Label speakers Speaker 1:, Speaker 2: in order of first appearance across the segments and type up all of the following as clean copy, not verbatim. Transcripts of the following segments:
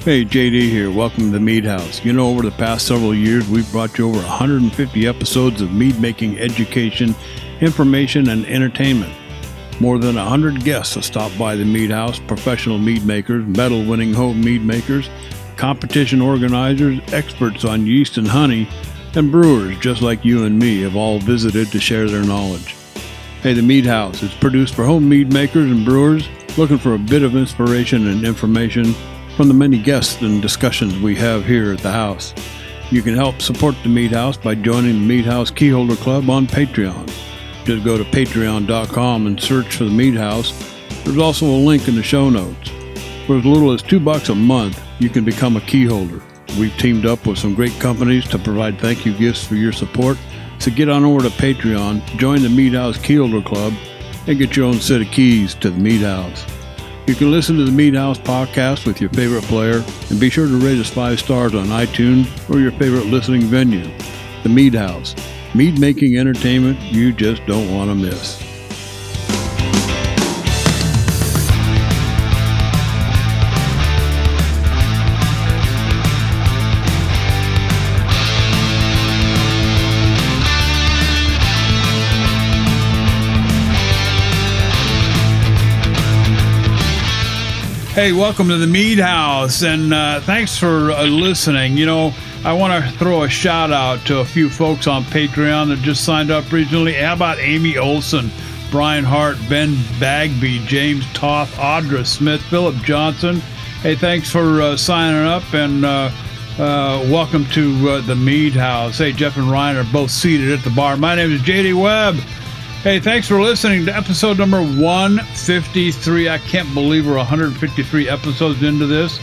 Speaker 1: Hey, JD here. Welcome to the Mead House. You know, over the past several years, we've brought you over 150 episodes of mead making education, information, and entertainment. More than 100 guests have stopped by the Mead House, professional mead makers, medal-winning home mead makers, competition organizers, experts on yeast and honey, and brewers just like you and me have all visited to share their knowledge. Hey, the Mead House is produced for home mead makers and brewers looking for a bit of inspiration and information from the many guests and discussions we have here at the house. You can help support the Mead House by joining the Mead House Keyholder Club on Patreon. Just go to patreon.com and search for the Mead House. There's also a link in the show notes. For as little as $2 a month, you can become a keyholder. We've teamed up with some great companies to provide thank you gifts for your support. So get on over to Patreon, join the Mead House Keyholder Club, and get your own set of keys to the Mead House. You can listen to the Mead House podcast with your favorite player, and be sure to rate us 5 stars on iTunes or your favorite listening venue. The Mead House, mead making entertainment you just don't want to miss. Hey, welcome to the Mead House, and thanks for listening. You know, I want to throw a shout out to a few folks on Patreon that just signed up recently. How about Amy Olson, Brian Hart, Ben Bagby, James Toth, Audra Smith, Philip Johnson. Hey, thanks for signing up, and welcome to the Mead House. Hey, Jeff and Ryan are both seated at the bar. My name is JD Webb. Hey, thanks for listening to episode number 153. I can't believe we're 153 episodes into this.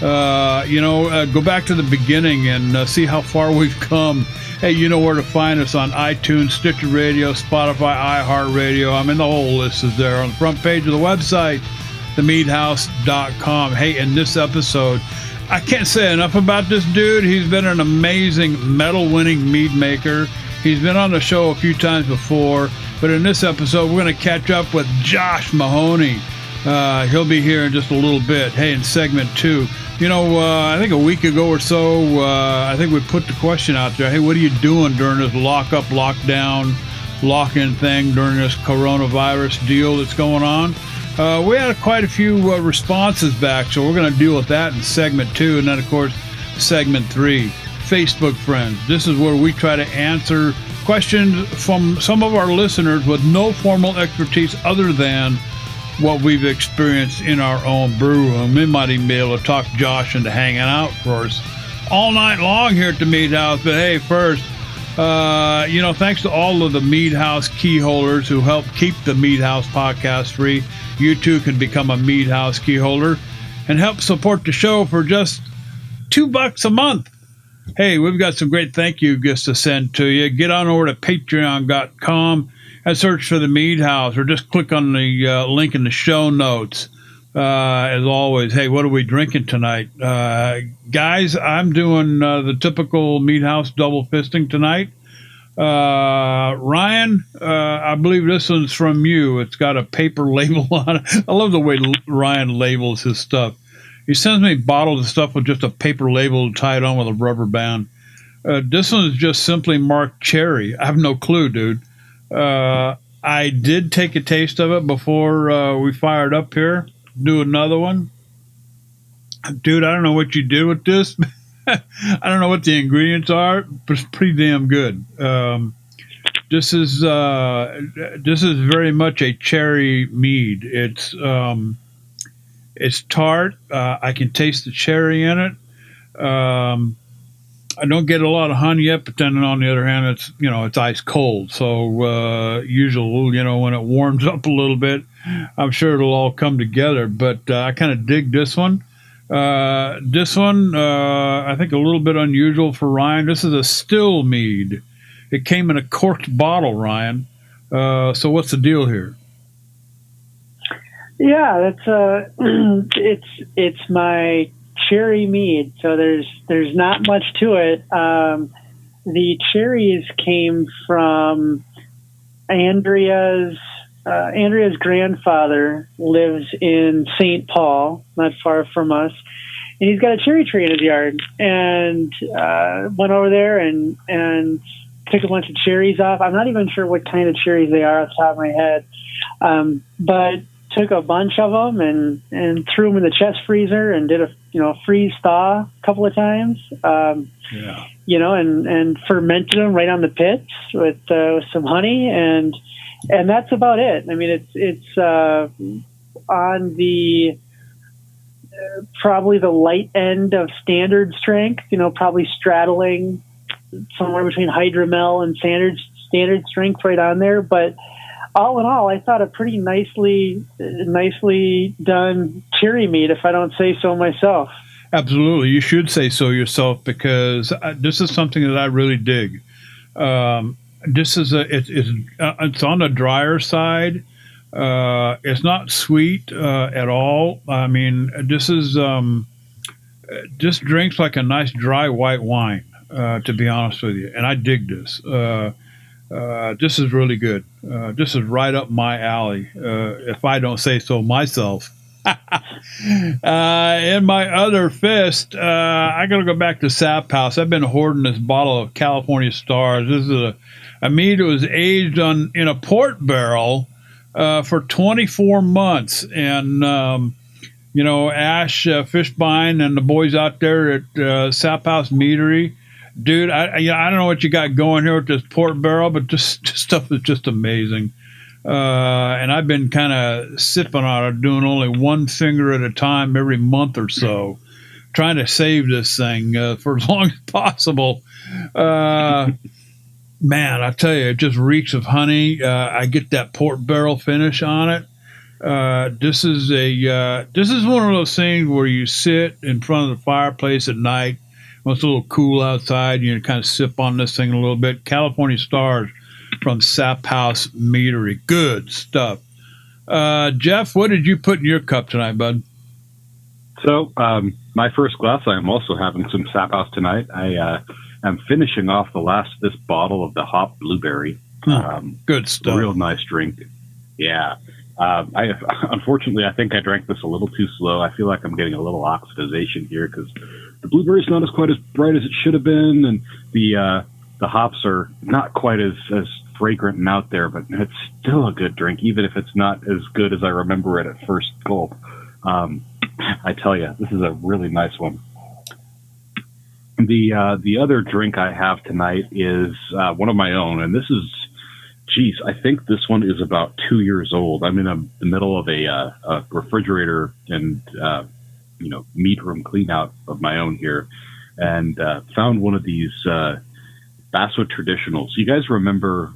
Speaker 1: Go back to the beginning and see how far we've come. Hey, you know where to find us on iTunes, Stitcher Radio, Spotify, iHeartRadio. I mean, the whole list is there on the front page of the website, themeadhouse.com. Hey, in this episode, I can't say enough about this dude. He's been an amazing medal-winning mead maker. He's been on the show a few times before, but in this episode, we're going to catch up with Josh Mahoney. He'll be here in just a little bit. Hey, in segment 2, I think a week ago or so, I think we put the question out there, hey, what are you doing during this lock-up, lockdown, lock-in thing during this coronavirus deal that's going on? We had quite a few responses back, so we're going to deal with that in segment 2, and then, of course, segment 3. Facebook friends. This is where we try to answer questions from some of our listeners with no formal expertise other than what we've experienced in our own brew room. We might even be able to talk Josh into hanging out for us all night long here at the Mead House. But hey, first, thanks to all of the Mead House key holders who help keep the Mead House podcast free. You too can become a Mead House key holder and help support the show for just $2 a month. Hey, we've got some great thank you gifts to send to you. Get on over to patreon.com and search for the Mead House, or just click on the link in the show notes. As always, hey, what are we drinking tonight? Guys, I'm doing the typical Mead House double fisting tonight. Ryan, I believe this one's from you. It's got a paper label on it. I love the way Ryan labels his stuff. He sends me bottles of stuff with just a paper label tied on with a rubber band. This one is just simply marked cherry. I have no clue, dude. I did take a taste of it before we fired up here. Do another one. Dude, I don't know what you did with this. I don't know what the ingredients are, but it's pretty damn good. This is very much a cherry mead. It's tart. I can taste the cherry in it. I don't get a lot of honey yet, but then on the other hand, it's ice cold. So usually, when it warms up a little bit, I'm sure it'll all come together. But I kind of dig this one. This one, I think a little bit unusual for Ryan. This is a still mead. It came in a corked bottle, Ryan. So what's the deal here?
Speaker 2: Yeah, that's it's my cherry mead. So there's not much to it. The cherries came from Andrea's grandfather lives in St. Paul, not far from us, and he's got a cherry tree in his yard, and went over there and took a bunch of cherries off. I'm not even sure what kind of cherries they are off the top of my head, but took a bunch of them and threw them in the chest freezer and did a freeze thaw a couple of times. And fermented them right on the pits with some honey, and that's about it. I mean, it's on the probably the light end of standard strength. Probably straddling somewhere between hydromel and standard strength, right on there. But all in all, I thought a pretty nicely done cherry mead, if I don't say so myself.
Speaker 1: Absolutely, you should say so yourself, because this is something that I really dig. This is it's on the drier side. It's not sweet at all. I mean, this drinks like a nice dry white wine. To be honest with you, and I dig this. This is really good. This is right up my alley, if I don't say so myself. In my other fist, I got to go back to Sap House. I've been hoarding this bottle of California Stars. This is a mead that was aged in a port barrel for 24 months. And, Ash Fishbein and the boys out there at Sap House Meadery, dude, I don't know what you got going here with this port barrel, but this stuff is just amazing. And I've been kind of sipping on it, doing only one finger at a time every month or so, trying to save this thing for as long as possible. Man, I tell you, it just reeks of honey. I get that port barrel finish on it. This is one of those things where you sit in front of the fireplace at night when it's a little cool outside. You kind of sip on this thing a little bit. California Stars from Sap House Meadery. Good stuff. Jeff, what did you put in your cup tonight, bud?
Speaker 3: So, my first glass, I am also having some Sap House tonight. I am finishing off the last of this bottle of the Hop Blueberry.
Speaker 1: Good stuff.
Speaker 3: Real nice drink. Yeah. Unfortunately, I think I drank this a little too slow. I feel like I'm getting a little oxidization here because the blueberry's not quite as bright as it should have been, and the hops are not quite as fragrant and out there, but it's still a good drink, even if it's not as good as I remember it at first gulp. I tell you, this is a really nice one. The other drink I have tonight is one of my own, and this is, I think this one is about 2 years old. I'm in the middle of a refrigerator and meat room clean out of my own here, and found one of these Basswood Traditionals. You guys remember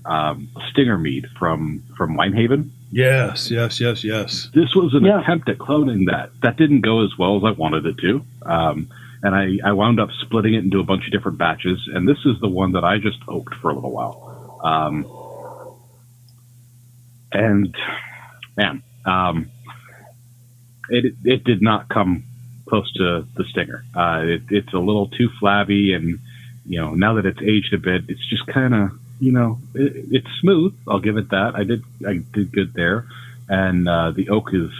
Speaker 3: Stinger mead from Winehaven?
Speaker 1: Yes.
Speaker 3: This was an attempt at cloning that. That didn't go as well as I wanted it to. And I wound up splitting it into a bunch of different batches, and this is the one that I just oaked for a little while. And man, it did not come close to the Stinger. It's a little too flabby, and now that it's aged a bit, it's just kind of it's smooth. I'll give it that. I did good there, and the oak is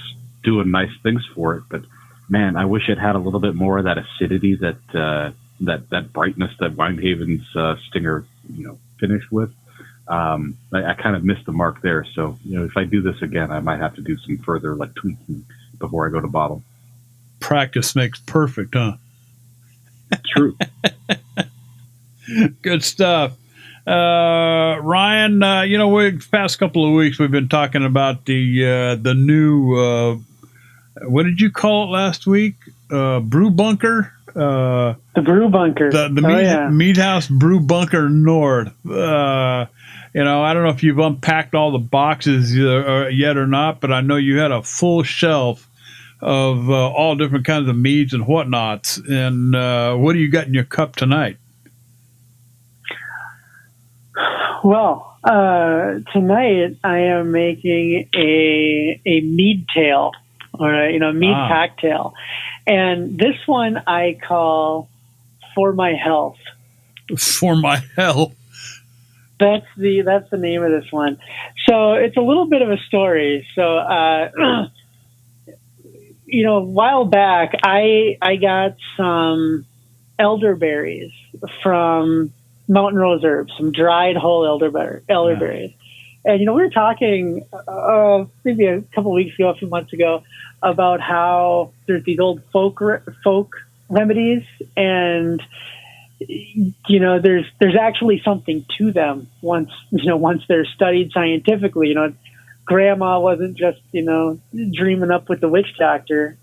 Speaker 3: doing nice things for it. But man, I wish it had a little bit more of that acidity, that brightness that Winehaven's Stinger finished with. I kind of missed the mark there. So, if I do this again, I might have to do some further tweaking before I go to bottle.
Speaker 1: Practice makes perfect, huh?
Speaker 3: True.
Speaker 1: Good stuff. Ryan, the past couple of weeks we've been talking about the new, what did you call it last week? Brew Bunker?
Speaker 2: The Brew Bunker.
Speaker 1: The Mead House Brew Bunker North. I don't know if you've unpacked all the boxes yet or not, but I know you had a full shelf of all different kinds of meads and whatnots. And what do you got in your cup tonight?
Speaker 2: Well, tonight I am making a mead tail, or a mead cocktail, and this one I call For My Health.
Speaker 1: For My Health.
Speaker 2: That's the name of this one. So it's a little bit of a story. So a while back, I got some elderberries from Mountain Rose Herbs, some dried whole elderberries. And, we were talking maybe a couple of weeks ago, a few months ago, about how there's these old folk remedies, and, there's actually something to them once they're studied scientifically. Grandma wasn't just, dreaming up with the witch doctor,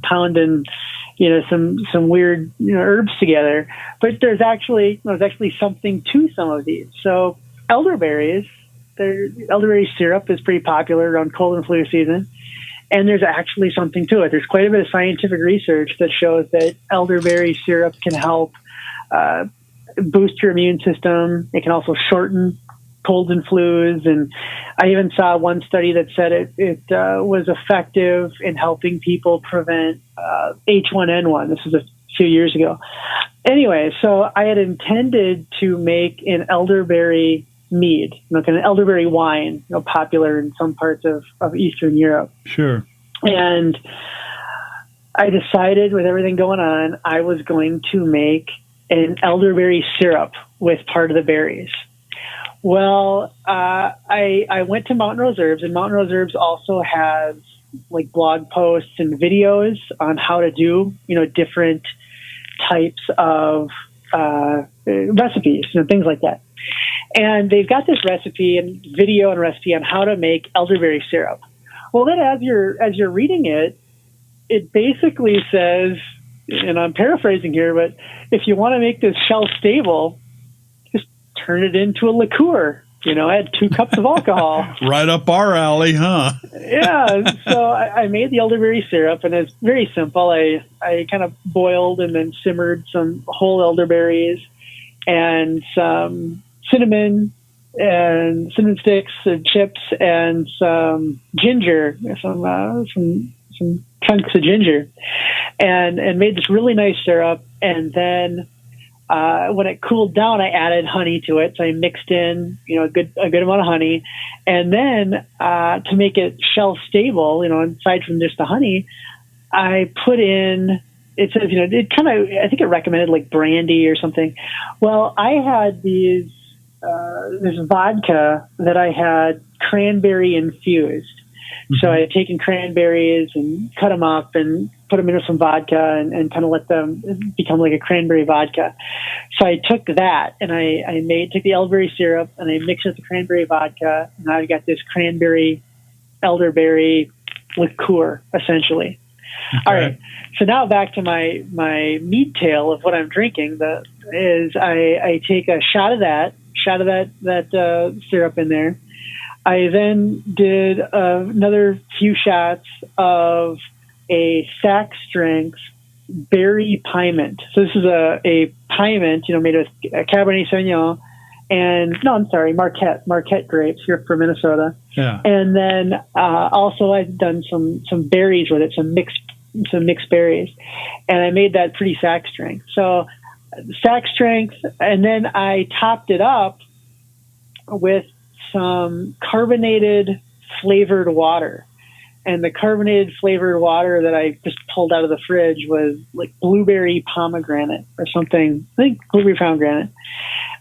Speaker 2: pounding, some weird, herbs together. But there's actually something to some of these. So elderberry syrup is pretty popular around cold and flu season. And there's actually something to it. There's quite a bit of scientific research that shows that elderberry syrup can help boost your immune system. It can also shorten colds and flus. And I even saw one study that said it was effective in helping people prevent H1N1. This was a few years ago. Anyway, so I had intended to make an elderberry mead, like an elderberry wine, popular in some parts of Eastern Europe.
Speaker 1: Sure.
Speaker 2: And I decided, with everything going on, I was going to make an elderberry syrup with part of the berries. Well, I went to Mountain Rose Herbs, and Mountain Rose Herbs also has like blog posts and videos on how to do, different types of recipes, things like that. And they've got this recipe and video and recipe on how to make elderberry syrup. Well, then as you're reading it, it basically says, and I'm paraphrasing here, but if you want to make this shelf stable, just turn it into a liqueur. Add 2 cups of alcohol.
Speaker 1: Right up our alley, huh?
Speaker 2: Yeah. So I made the elderberry syrup, and it's very simple. I kind of boiled and then simmered some whole elderberries and some cinnamon sticks and chips and some ginger, some chunks of ginger, and made this really nice syrup. And then when it cooled down, I added honey to it. So I mixed in, a good amount of honey. And then to make it shelf stable, aside from just the honey, I put in, it says, it kind of, I think it recommended like brandy or something. Well, I had this vodka that I had cranberry infused. So I had taken cranberries and cut them up and put them into some vodka and kind of let them become like a cranberry vodka. So I took that and I took the elderberry syrup and I mixed it with the cranberry vodka, and I got this cranberry elderberry liqueur, essentially. Okay. All right. So now back to my mead tale of what I'm drinking. I take a shot of that syrup in there. I then did another few shots of a Sack Strength berry piment. So this is a piment, made with Cabernet Sauvignon Marquette grapes here from Minnesota.
Speaker 1: Yeah.
Speaker 2: And then also I've done some berries with it, some mixed berries, and I made that pretty Sack Strength. So Sack Strength, and then I topped it up with some carbonated flavored water. And the carbonated flavored water that I just pulled out of the fridge was like blueberry pomegranate or something. I think blueberry pomegranate.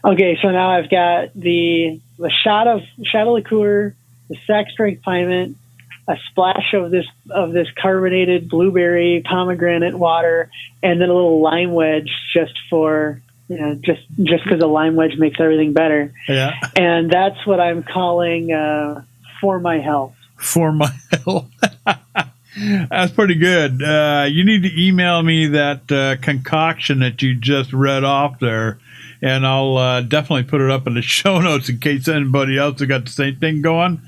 Speaker 2: Okay, so now I've got the shot of liqueur, the Sack Strength piment, a splash of this carbonated blueberry pomegranate water, and then a little lime wedge just for, just because a lime wedge makes everything better.
Speaker 1: Yeah.
Speaker 2: And that's what I'm calling For My Health.
Speaker 1: For My Health. That's pretty good. You need to email me that concoction that you just read off there, and I'll definitely put it up in the show notes in case anybody else has got the same thing going.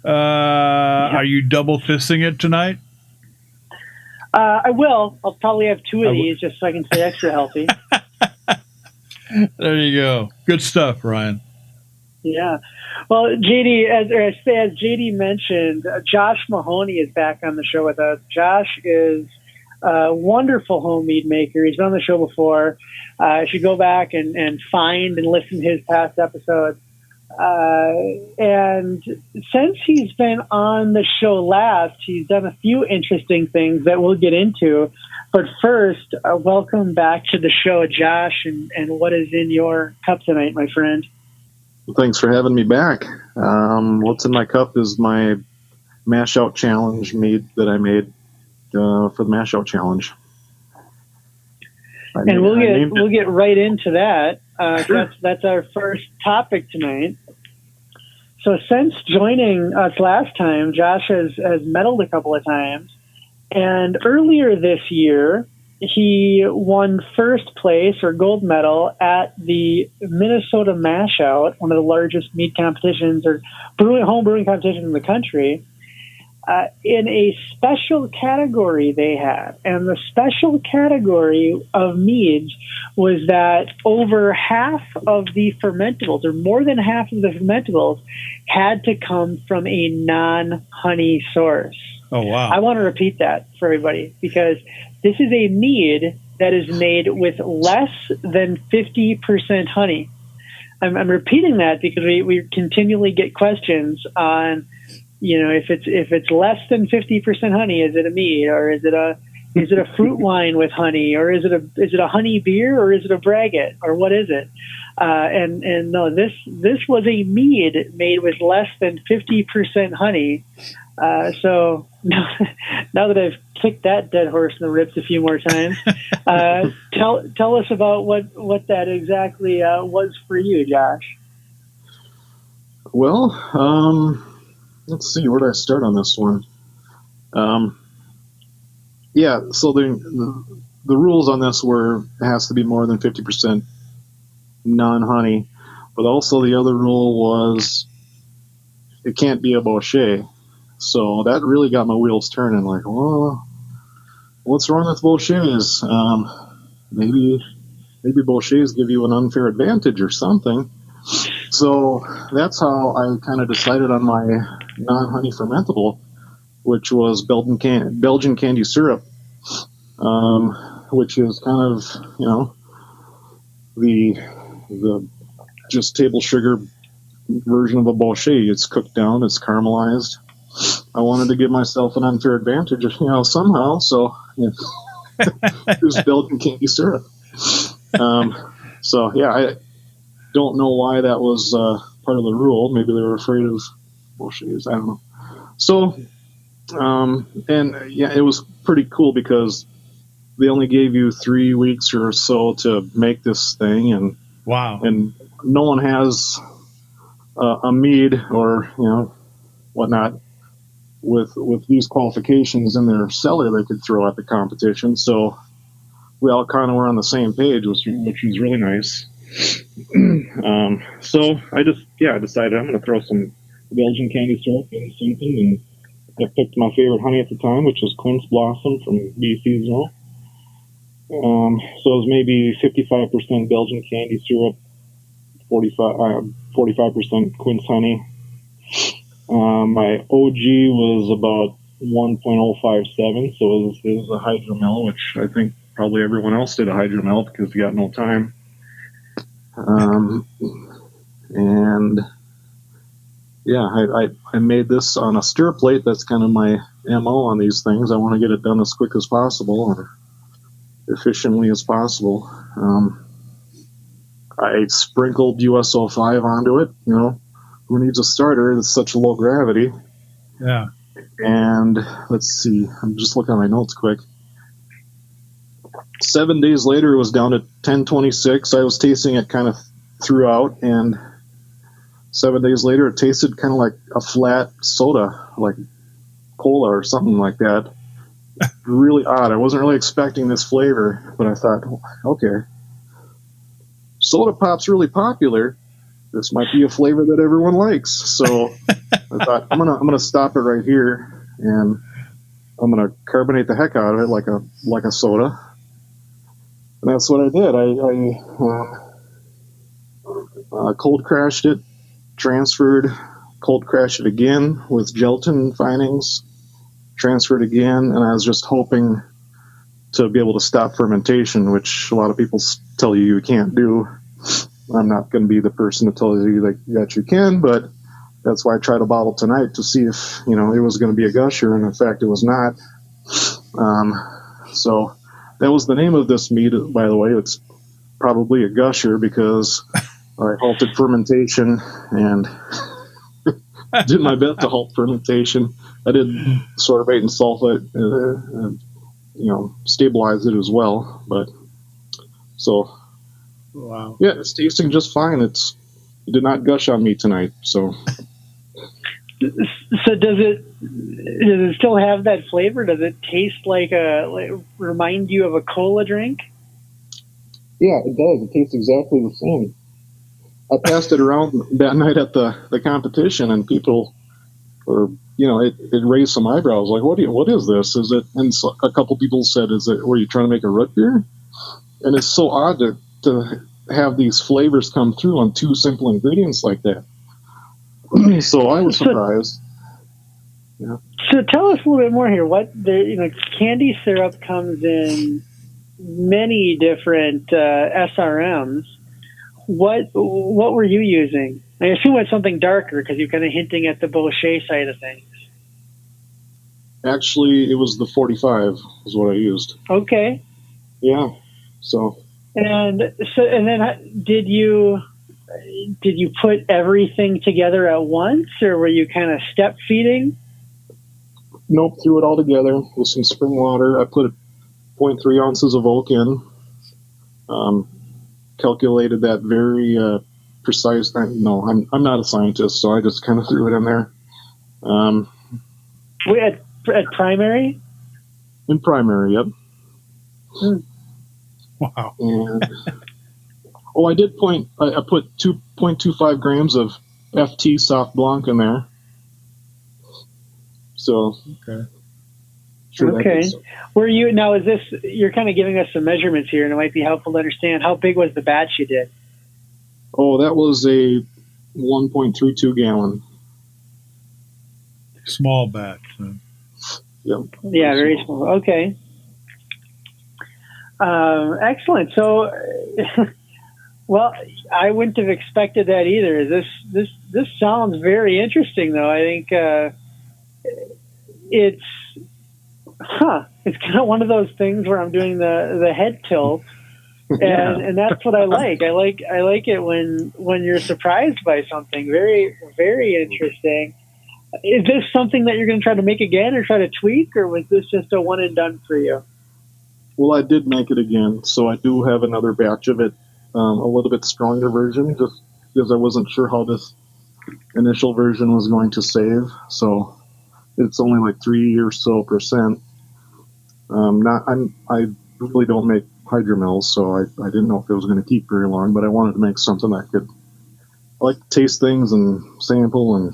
Speaker 1: Are you double fisting it tonight?
Speaker 2: I will. I'll probably have 2 of these just so I can stay extra healthy.
Speaker 1: There you go. Good stuff, Ryan.
Speaker 2: Yeah. Well, JD, as JD mentioned, Josh Mahoney is back on the show with us. Josh is a wonderful home mead maker. He's been on the show before. You should go back and find and listen to his past episodes. And since he's been on the show last, he's done a few interesting things that we'll get into. But first, welcome back to the show, Josh, and what is in your cup tonight, my friend?
Speaker 4: Thanks for having me back. What's in my cup is my Mash Out Challenge mead that I made for the Mash Out Challenge.
Speaker 2: And we'll get right into that. Sure. That's our first topic tonight. So since joining us last time, Josh has medaled a couple of times. And earlier this year, he won first place or gold medal at the Minnesota Mash Out, one of the largest mead competitions or home brewing competitions in the country, in a special category they had. And the special category of meads was that over half of the fermentables, or more than half of the fermentables, had to come from a non-honey source.
Speaker 1: Oh, wow.
Speaker 2: I want to repeat that for everybody because this is a mead that is made with less than 50% honey. I'm repeating that because we continually get questions on, if it's less than 50% honey, is it a mead, or is it a fruit wine with honey, or is it a honey beer, or is it a braggot, or what is it? And no, this was a mead made with less than 50% honey. So now that I've kicked that dead horse in the ribs a few more times, tell us about what that exactly was for you, Josh.
Speaker 4: Well, let's see, where do I start on this one? So the rules on this were it has to be more than 50% non-honey, but also the other rule was it can't be a Bochet. So that really got my wheels turning. Like, well, what's wrong with Bochet's? Maybe Bochet's give you an unfair advantage or something. So that's how I kind of decided on my non-honey fermentable, which was Belgian candy syrup, which is kind of the just table sugar version of a Bochet. It's cooked down, it's caramelized. I wanted to give myself an unfair advantage, somehow. So it was Belgian candy syrup. I don't know why that was part of the rule. Maybe they were afraid of Bochet's. I don't know. So, it was pretty cool because they only gave you 3 weeks or so to make this thing, and
Speaker 1: wow,
Speaker 4: and no one has a mead or whatnot with these qualifications in their cellar they could throw at the competition. So we all kind of were on the same page, which was really nice. So I decided I'm going to throw some Belgian candy syrup in something, and I picked my favorite honey at the time, which was Quince Blossom from Bee Seasonal. So it was maybe 55% Belgian candy syrup, 45% Quince honey. My OG was about 1.057, so it was a hydromel, which I think probably everyone else did a hydromel because you got no time. I made this on a stir plate. That's kind of my MO on these things. I want to get it done as quick as possible or efficiently as possible. I sprinkled USO5 onto it. Who needs a starter? It's such low gravity.
Speaker 1: Yeah.
Speaker 4: And let's see. I'm just looking at my notes quick. 7 days later, it was down to 1026. I was tasting it kind of throughout, and 7 days later, it tasted kind of like a flat soda, like cola or something like that. Really odd. I wasn't really expecting this flavor, but I thought, okay, soda pop's really popular. This might be a flavor that everyone likes. So I thought I'm gonna stop it right here, and I'm gonna carbonate the heck out of it like a soda. And that's what I did. I cold crashed it, transferred, cold crashed it again with gelatin finings, transferred again, and I was just hoping to be able to stop fermentation, which a lot of people tell you can't do. I'm not going to be the person to tell you that you can, but that's why I tried a bottle tonight to see if, it was going to be a gusher, and in fact, it was not. So that was the name of this mead, by the way. It's probably a gusher because I halted fermentation and did my best to halt fermentation. I did sorbate and sulfate, stabilize it as well. But so,
Speaker 1: Wow.
Speaker 4: Yeah, it's tasting just fine. It did not gush on me tonight. So
Speaker 2: does it still have that flavor? Does it taste remind you of a cola drink?
Speaker 4: Yeah, it does. It tastes exactly the same. I passed it around that night at the competition, and people were, it raised some eyebrows. Like, what is this? Is it? And so a couple people said, were you trying to make a root beer? And it's so odd to have these flavors come through on two simple ingredients like that. So I was surprised. Yeah.
Speaker 2: So tell us a little bit more here. Candy syrup comes in many different SRMs. What were you using? I assume it's something darker because you're kind of hinting at the Bochet side of things.
Speaker 4: Actually, it was the 45 is what I used.
Speaker 2: Okay.
Speaker 4: Yeah. So.
Speaker 2: And then did you put everything together at once, or were you kind of step feeding?
Speaker 4: Nope, threw it all together with some spring water. I put 0.3 ounces of oak in. Calculated that very precise. No, I'm not a scientist, so I just kind of threw it in there.
Speaker 2: At primary?
Speaker 4: In primary, yep.
Speaker 1: Wow.
Speaker 4: And, I did I put 2.25 grams of FT Soft Blanc in there. So.
Speaker 1: Okay.
Speaker 4: Sure.
Speaker 2: Okay. You're kind of giving us some measurements here, and it might be helpful to understand how big was the batch you did?
Speaker 4: Oh, that was a 1.32 gallon.
Speaker 1: Small batch. So.
Speaker 4: Yep.
Speaker 2: Yeah, very small. Okay. Excellent. So, well, I wouldn't have expected that either. This sounds very interesting, though. I think it's kind of one of those things where I'm doing the head tilt, and that's what I like. I like it when you're surprised by something. Very, very interesting. Is this something that you're going to try to make again, or try to tweak, or was this just a one and done for you?
Speaker 4: Well, I did make it again, so I do have another batch of it, a little bit stronger version, just because I wasn't sure how this initial version was going to save. So it's only like 3 or so percent. I really don't make hydromels, so I didn't know if it was going to keep very long, but I wanted to make something I like to taste things and sample and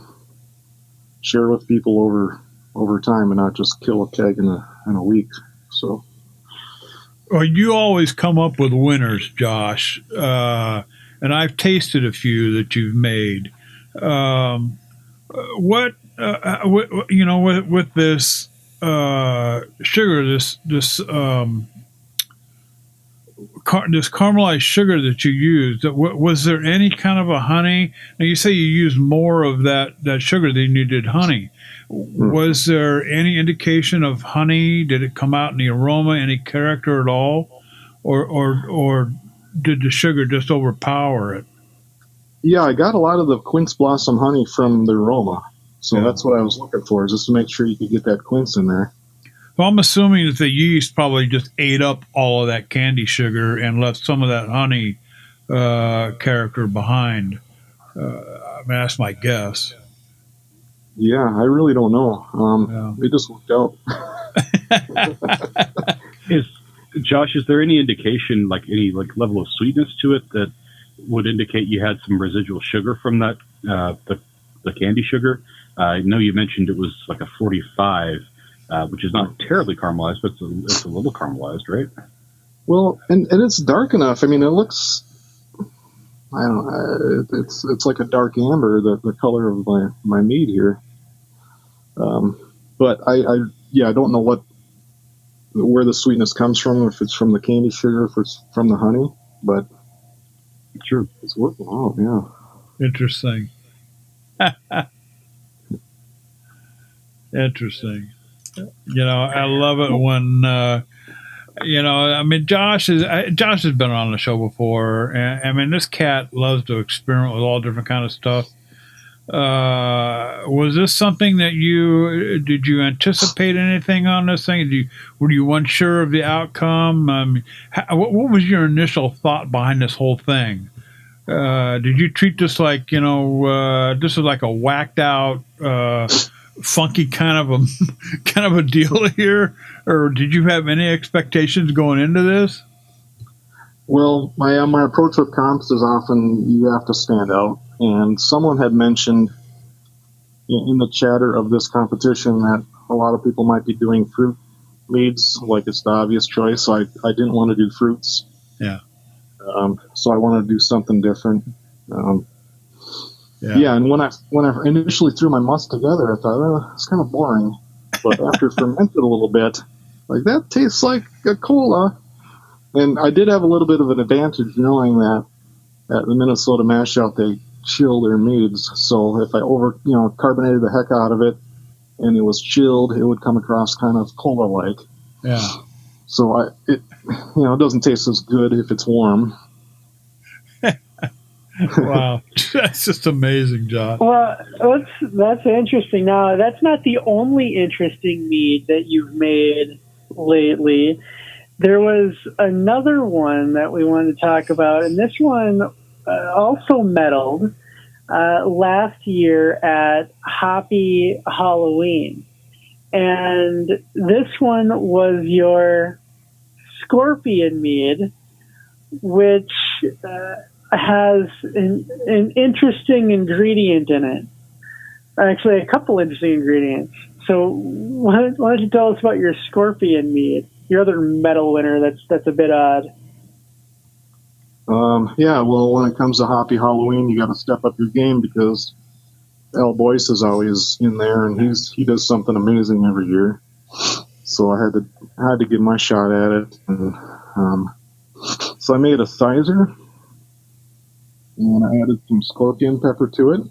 Speaker 4: share with people over time, and not just kill a keg in a week. So.
Speaker 1: Well, you always come up with winners, Josh, and I've tasted a few that you've made. With this sugar, this caramelized sugar that you used, was there any kind of a honey? Now you say you used more of that sugar than you did honey. Was there any indication of honey? Did it come out in the aroma, any character at all, or did the sugar just overpower it?
Speaker 4: Yeah, I got a lot of the quince blossom honey from the aroma, so that's what I was looking for, just to make sure you could get that quince in there.
Speaker 1: Well, I'm assuming that the yeast probably just ate up all of that candy sugar and left some of that honey character behind. That's my guess.
Speaker 4: Yeah, I really don't know. It just worked out.
Speaker 3: Josh, is there any indication, any level of sweetness to it that would indicate you had some residual sugar from that, the candy sugar? I know you mentioned it was like a 45, which is not terribly caramelized, but it's a little caramelized, right?
Speaker 4: Well, and it's dark enough. I mean, it looks, I don't know, it's like a dark amber, the color of my mead here. But I don't know where the sweetness comes from, if it's from the candy sugar, if it's from the honey, but
Speaker 3: True.
Speaker 4: It's working out. Yeah.
Speaker 1: Interesting. Interesting. I love it when I mean, Josh has been on the show before, and I mean, this cat loves to experiment with all different kind of stuff. Was this something that did you anticipate anything on this thing? Were you unsure of the outcome? What was your initial thought behind this whole thing? Did you treat this like this is like a whacked out, funky kind of a deal here, or did you have any expectations going into this?
Speaker 4: Well, my approach with comps is often you have to stand out. And someone had mentioned in the chatter of this competition that a lot of people might be doing fruit meads, like it's the obvious choice. So I didn't want to do fruits.
Speaker 1: Yeah.
Speaker 4: So I wanted to do something different.
Speaker 1: Yeah.
Speaker 4: And when I initially threw my must together, I thought, it's kind of boring. But after fermented a little bit, like that tastes like a cola. And I did have a little bit of an advantage knowing that at the Minnesota Mashout they chill their meads. So if I carbonated the heck out of it and it was chilled, it would come across kind of cola-like.
Speaker 1: Yeah.
Speaker 4: So it doesn't taste as good if it's warm.
Speaker 1: Wow, that's just amazing, John.
Speaker 2: Well, that's interesting. Now, that's not the only interesting mead that you've made lately. There was another one that we wanted to talk about, and this one also medaled last year at Hoppy Halloween. And this one was your Scorpion mead, which has an interesting ingredient in it. Actually, a couple interesting ingredients. So why don't you tell us about your Scorpion mead, your other medal winner that's a bit odd?
Speaker 4: Well, when it comes to Hoppy Halloween, you got to step up your game because Al Boyce is always in there, and he does something amazing every year. So I had to give my shot at it. And, so I made a sizer, and I added some scorpion pepper to it.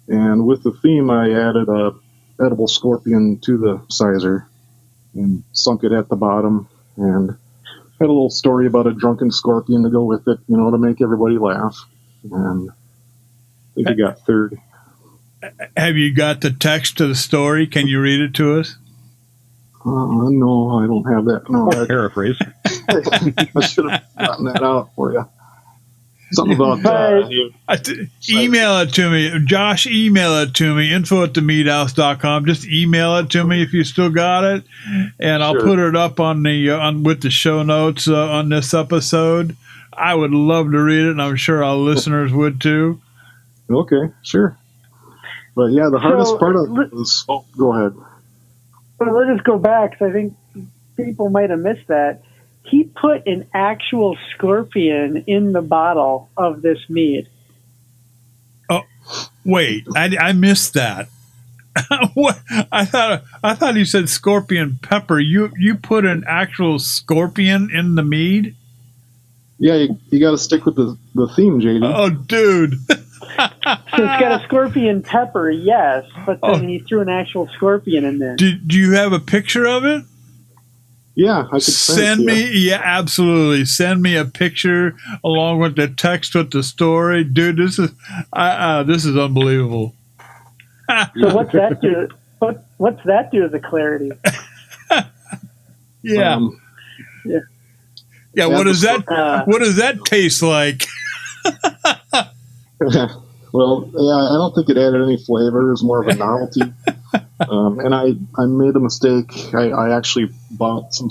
Speaker 4: And with the theme, I added a edible scorpion to the sizer and sunk it at the bottom, and had a little story about a drunken scorpion to go with it, to make everybody laugh. And I think I got third.
Speaker 1: Have you got the text to the story? Can you read it to us?
Speaker 4: No, I don't have that. No,
Speaker 3: Paraphrase.
Speaker 4: I should have gotten that out for you. Something about
Speaker 1: email it to me. Josh, email it to me, info@themeathouse.com. Just email it to me if you still got it, and I'll put it up on with the show notes on this episode. I would love to read it, and I'm sure our listeners would too.
Speaker 4: Okay, sure. But yeah, the hardest part of it was... Oh, go ahead.
Speaker 2: Well, let's just go back, because I think people might have missed that. He put an actual scorpion in the bottle of this mead.
Speaker 1: Oh, wait! I missed that. What? I thought you said scorpion pepper. You put an actual scorpion in the mead?
Speaker 4: Yeah, you got to stick with the theme, JD.
Speaker 1: Oh, dude!
Speaker 2: So it's got a scorpion pepper, yes, but then he threw an actual scorpion in there.
Speaker 1: Do you have a picture of it?
Speaker 4: Yeah, I could
Speaker 1: send me. Yeah, absolutely. Send me a picture along with the text with the story, dude. This is unbelievable.
Speaker 2: So what's that do? What's that do to the clarity?
Speaker 1: Yeah. Yeah. What does that taste like?
Speaker 4: Well, yeah, I don't think it added any flavor. It was more of a novelty. And I made a mistake. I actually bought some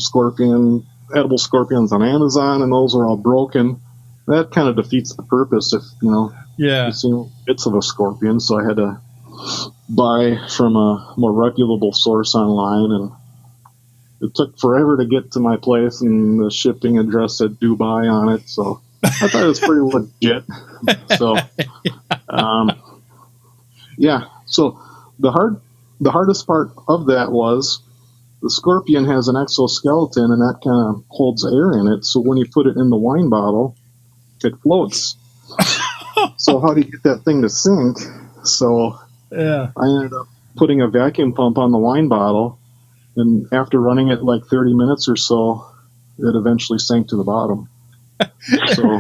Speaker 4: edible scorpions on Amazon, and those are all broken. That kind of defeats the purpose if, you've seen bits of a scorpion. So I had to buy from a more reputable source online, and it took forever to get to my place, and the shipping address said Dubai on it. So I thought it was pretty legit. So, So the hardest part of that was the scorpion has an exoskeleton, and that kind of holds air in it. So when you put it in the wine bottle, it floats. So how do you get that thing to sink? So
Speaker 1: Yeah.
Speaker 4: I ended up putting a vacuum pump on the wine bottle, and after running it like 30 minutes or so, it eventually sank to the bottom. So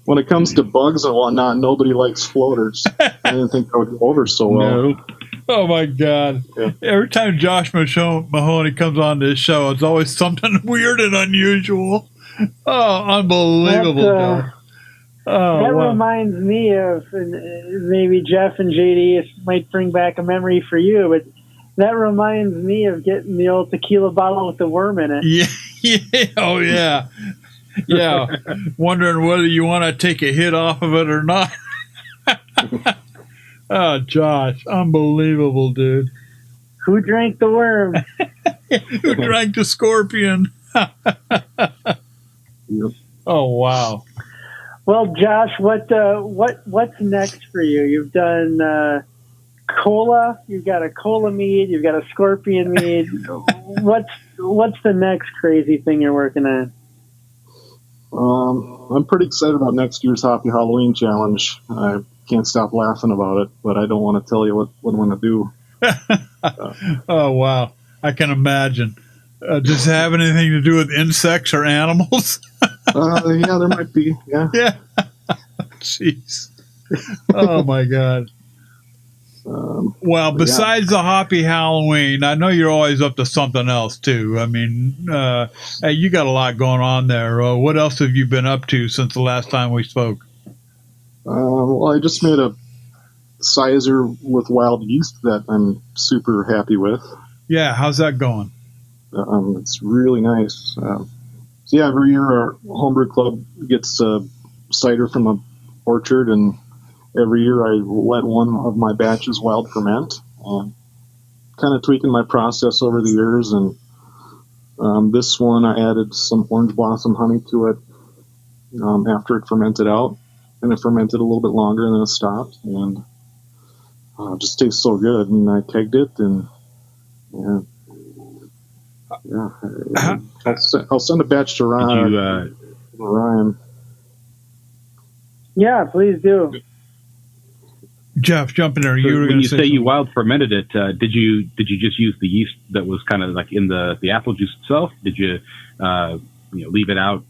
Speaker 4: when it comes to bugs and whatnot, nobody likes floaters. I didn't think that would go over so well.
Speaker 1: No. Oh my God!
Speaker 4: Yeah.
Speaker 1: Every time Josh Mahoney comes on this show, it's always something weird and unusual. Oh, unbelievable! Josh. Oh,
Speaker 2: That
Speaker 1: wow.
Speaker 2: reminds me of, and maybe Jeff and JD, it might bring back a memory for you, but that reminds me of getting the old tequila bottle with the worm in it.
Speaker 1: Yeah, yeah, oh yeah, yeah. Wondering whether you want to take a hit off of it or not. Oh, Josh, unbelievable, dude.
Speaker 2: Who drank the worm?
Speaker 1: Who drank the scorpion?
Speaker 4: Yep.
Speaker 1: Oh, wow.
Speaker 2: Well, Josh, what's next for you? You've done cola. You've got a cola mead. You've got a scorpion mead. What's the next crazy thing you're working on?
Speaker 4: I'm pretty excited about next year's Hoppy Halloween Challenge. I can't stop laughing about it, but I don't want to tell you what I'm going to do.
Speaker 1: Oh, wow. I can imagine. Does it have anything to do with insects or animals?
Speaker 4: Yeah, there might be. Yeah.
Speaker 1: Yeah. Jeez. Oh, my God. Well, besides the Hoppy Halloween, I know you're always up to something else, too. I mean, hey, you got a lot going on there. What else have you been up to since the last time we spoke?
Speaker 4: Well, I just made a sizer with wild yeast that I'm super happy with.
Speaker 1: Yeah, how's that going?
Speaker 4: It's really nice. So yeah, every year our homebrew club gets cider from an orchard, and every year I let one of my batches wild ferment. Kind of tweaking my process over the years, and this one I added some orange blossom honey to it after it fermented out, and it fermented a little bit longer, and then it stopped, and it just tastes so good. And I kegged it, and I'll send a batch to Ryan.
Speaker 2: Yeah, please do.
Speaker 1: Jeff, jump in there.
Speaker 3: So
Speaker 1: You were
Speaker 3: when
Speaker 1: going
Speaker 3: you
Speaker 1: to
Speaker 3: say you wild fermented it, did you just use the yeast that was kind of like in the apple juice itself? Did you leave it out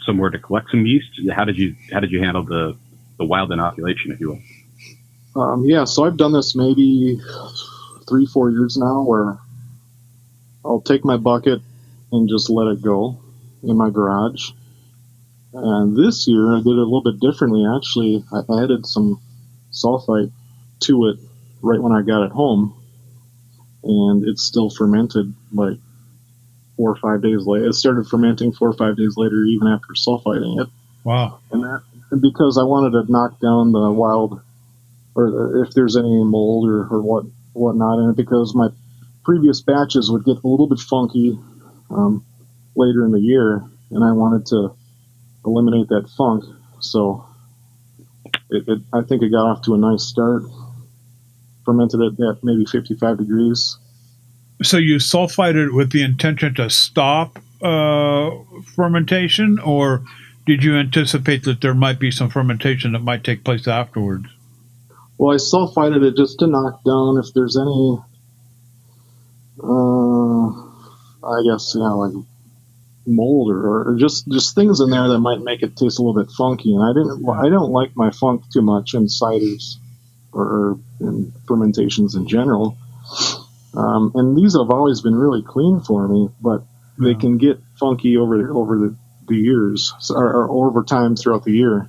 Speaker 3: somewhere to collect some yeast? How did you handle the wild inoculation, if you will?
Speaker 4: Yeah, so I've done this maybe 3-4 years now, where I'll take my bucket and just let it go in my garage. And this year I did it a little bit differently. Actually, I added some sulfite to it right when I got it home, and it's still fermented like 4 or 5 days later. It started fermenting 4 or 5 days later, even after sulfiting it.
Speaker 1: Wow.
Speaker 4: And because I wanted to knock down the wild, or if there's any mold or whatnot in it, because my previous batches would get a little bit funky later in the year, and I wanted to eliminate that funk. So I think it got off to a nice start. Fermented it at maybe 55 degrees.
Speaker 1: So you sulfited it with the intention to stop fermentation, or did you anticipate that there might be some fermentation that might take place afterwards?
Speaker 4: Well, I sulfited it just to knock down if there's any, I guess, like mold or just things in there that might make it taste a little bit funky. And I don't like my funk too much in ciders or in fermentations in general. And these have always been really clean for me, but they can get funky over the years, or over time throughout the year.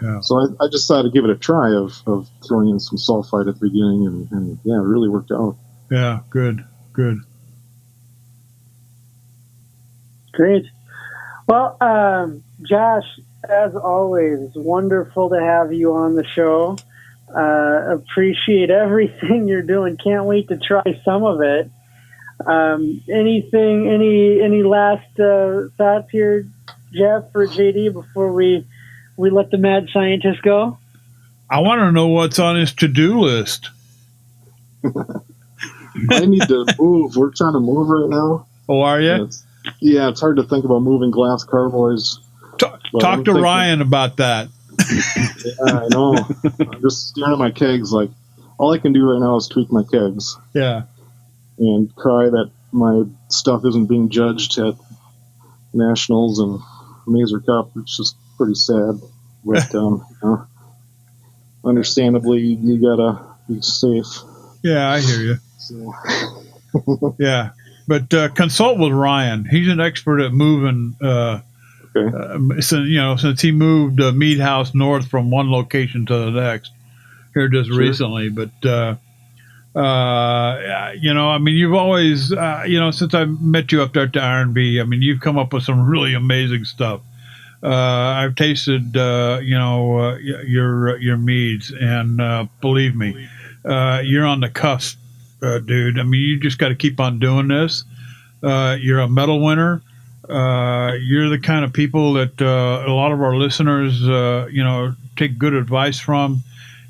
Speaker 1: Yeah.
Speaker 4: So I just thought I'd give it a try of throwing in some sulfite at the beginning, and yeah, it really worked out.
Speaker 1: Yeah, good.
Speaker 2: Great. Well, Josh, as always, it's wonderful to have you on the show. Appreciate everything you're doing. Can't wait to try some of it. Any last thoughts here, Jeff or JD, before we let the mad scientist go?
Speaker 1: I want to know what's on his to-do list.
Speaker 4: I need to move. We're trying to move right now.
Speaker 1: Oh, are you?
Speaker 4: Yeah, it's hard to think about moving glass carboys But
Speaker 1: Talk
Speaker 4: I'm
Speaker 1: to
Speaker 4: thinking-
Speaker 1: Ryan about that.
Speaker 4: Yeah, I know. I'm just staring at my kegs. Like, all I can do right now is tweak my kegs
Speaker 1: Yeah.
Speaker 4: and cry that my stuff isn't being judged at Nationals and Mazer Cup. It's just pretty sad. But, understandably, you gotta be safe.
Speaker 1: Yeah, I hear you.
Speaker 4: So,
Speaker 1: Yeah. But consult with Ryan. He's an expert at moving.
Speaker 4: okay.
Speaker 1: Since he moved Mead House north from one location to the next here just
Speaker 4: Sure.
Speaker 1: recently. But you've always, since I met you up there at the R&B, you've come up with some really amazing stuff. I've tasted, your meads, and believe me, you're on the cusp, dude. You just got to keep on doing this. You're a medal winner. You're the kind of people that a lot of our listeners, take good advice from.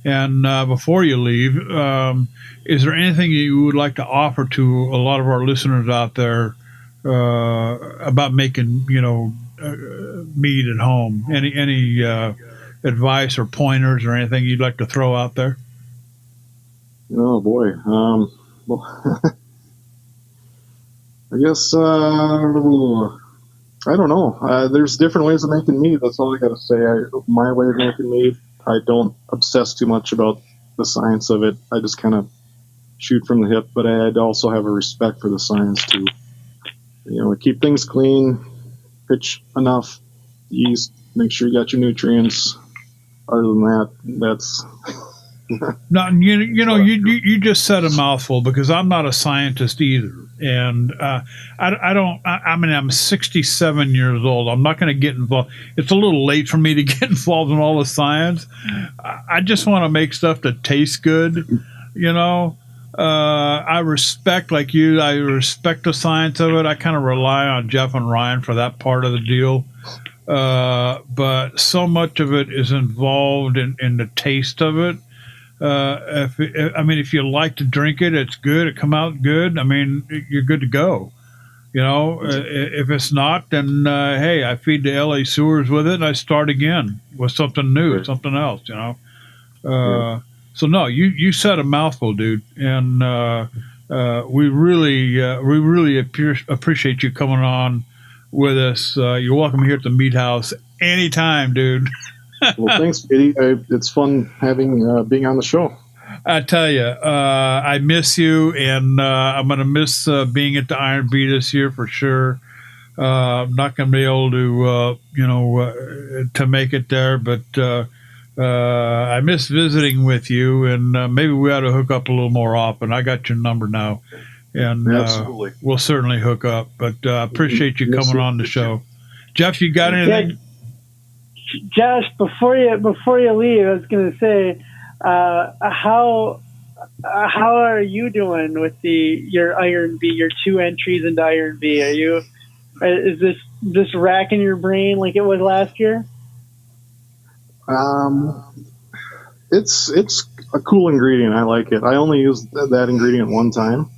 Speaker 1: And before you leave, is there anything you would like to offer to a lot of our listeners out there about making, mead at home? Any advice or pointers or anything you'd like to throw out there?
Speaker 4: Oh, boy. Well, I guess, I don't know. There's different ways of making mead. That's all I got to say. My way of making mead, I don't obsess too much about the science of it. I just kind of shoot from the hip, but I'd also have a respect for the science too. Keep things clean, pitch enough yeast, make sure you got your nutrients. Other than that, that's...
Speaker 1: No, you just said a mouthful, because I'm not a scientist either, and I'm 67 years old. I'm not going to get involved. It's a little late for me to get involved in all the science. I just want to make stuff that tastes good. I respect, like you, I respect the science of it. I kind of rely on Jeff and Ryan for that part of the deal. But so much of it is involved in the taste of it. If you like to drink it, it's good. It come out good. You're good to go. If it's not, then hey, I feed the LA sewers with it, and I start again with something new,
Speaker 4: Right.
Speaker 1: something else. So no, you said a mouthful, dude, and we really appreciate you coming on with us. You're welcome here at the Mead House anytime, dude.
Speaker 4: Well, thanks, Katie. It's fun having being on the show.
Speaker 1: I tell you, I miss you, and I'm going to miss being at the Iron Bee this year for sure. I'm not going to be able to, to make it there, but I miss visiting with you, and maybe we ought to hook up a little more often. I got your number now, and
Speaker 4: Absolutely.
Speaker 1: we'll certainly hook up. But appreciate you coming on the show. Jeff, you got anything?
Speaker 2: Yeah, Josh, before you leave, I was going to say, how are you doing with your Iron Bee, your 2 entries into Iron Bee? Is this racking your brain like it was last year?
Speaker 4: It's a cool ingredient. I like it. I only used that ingredient one time,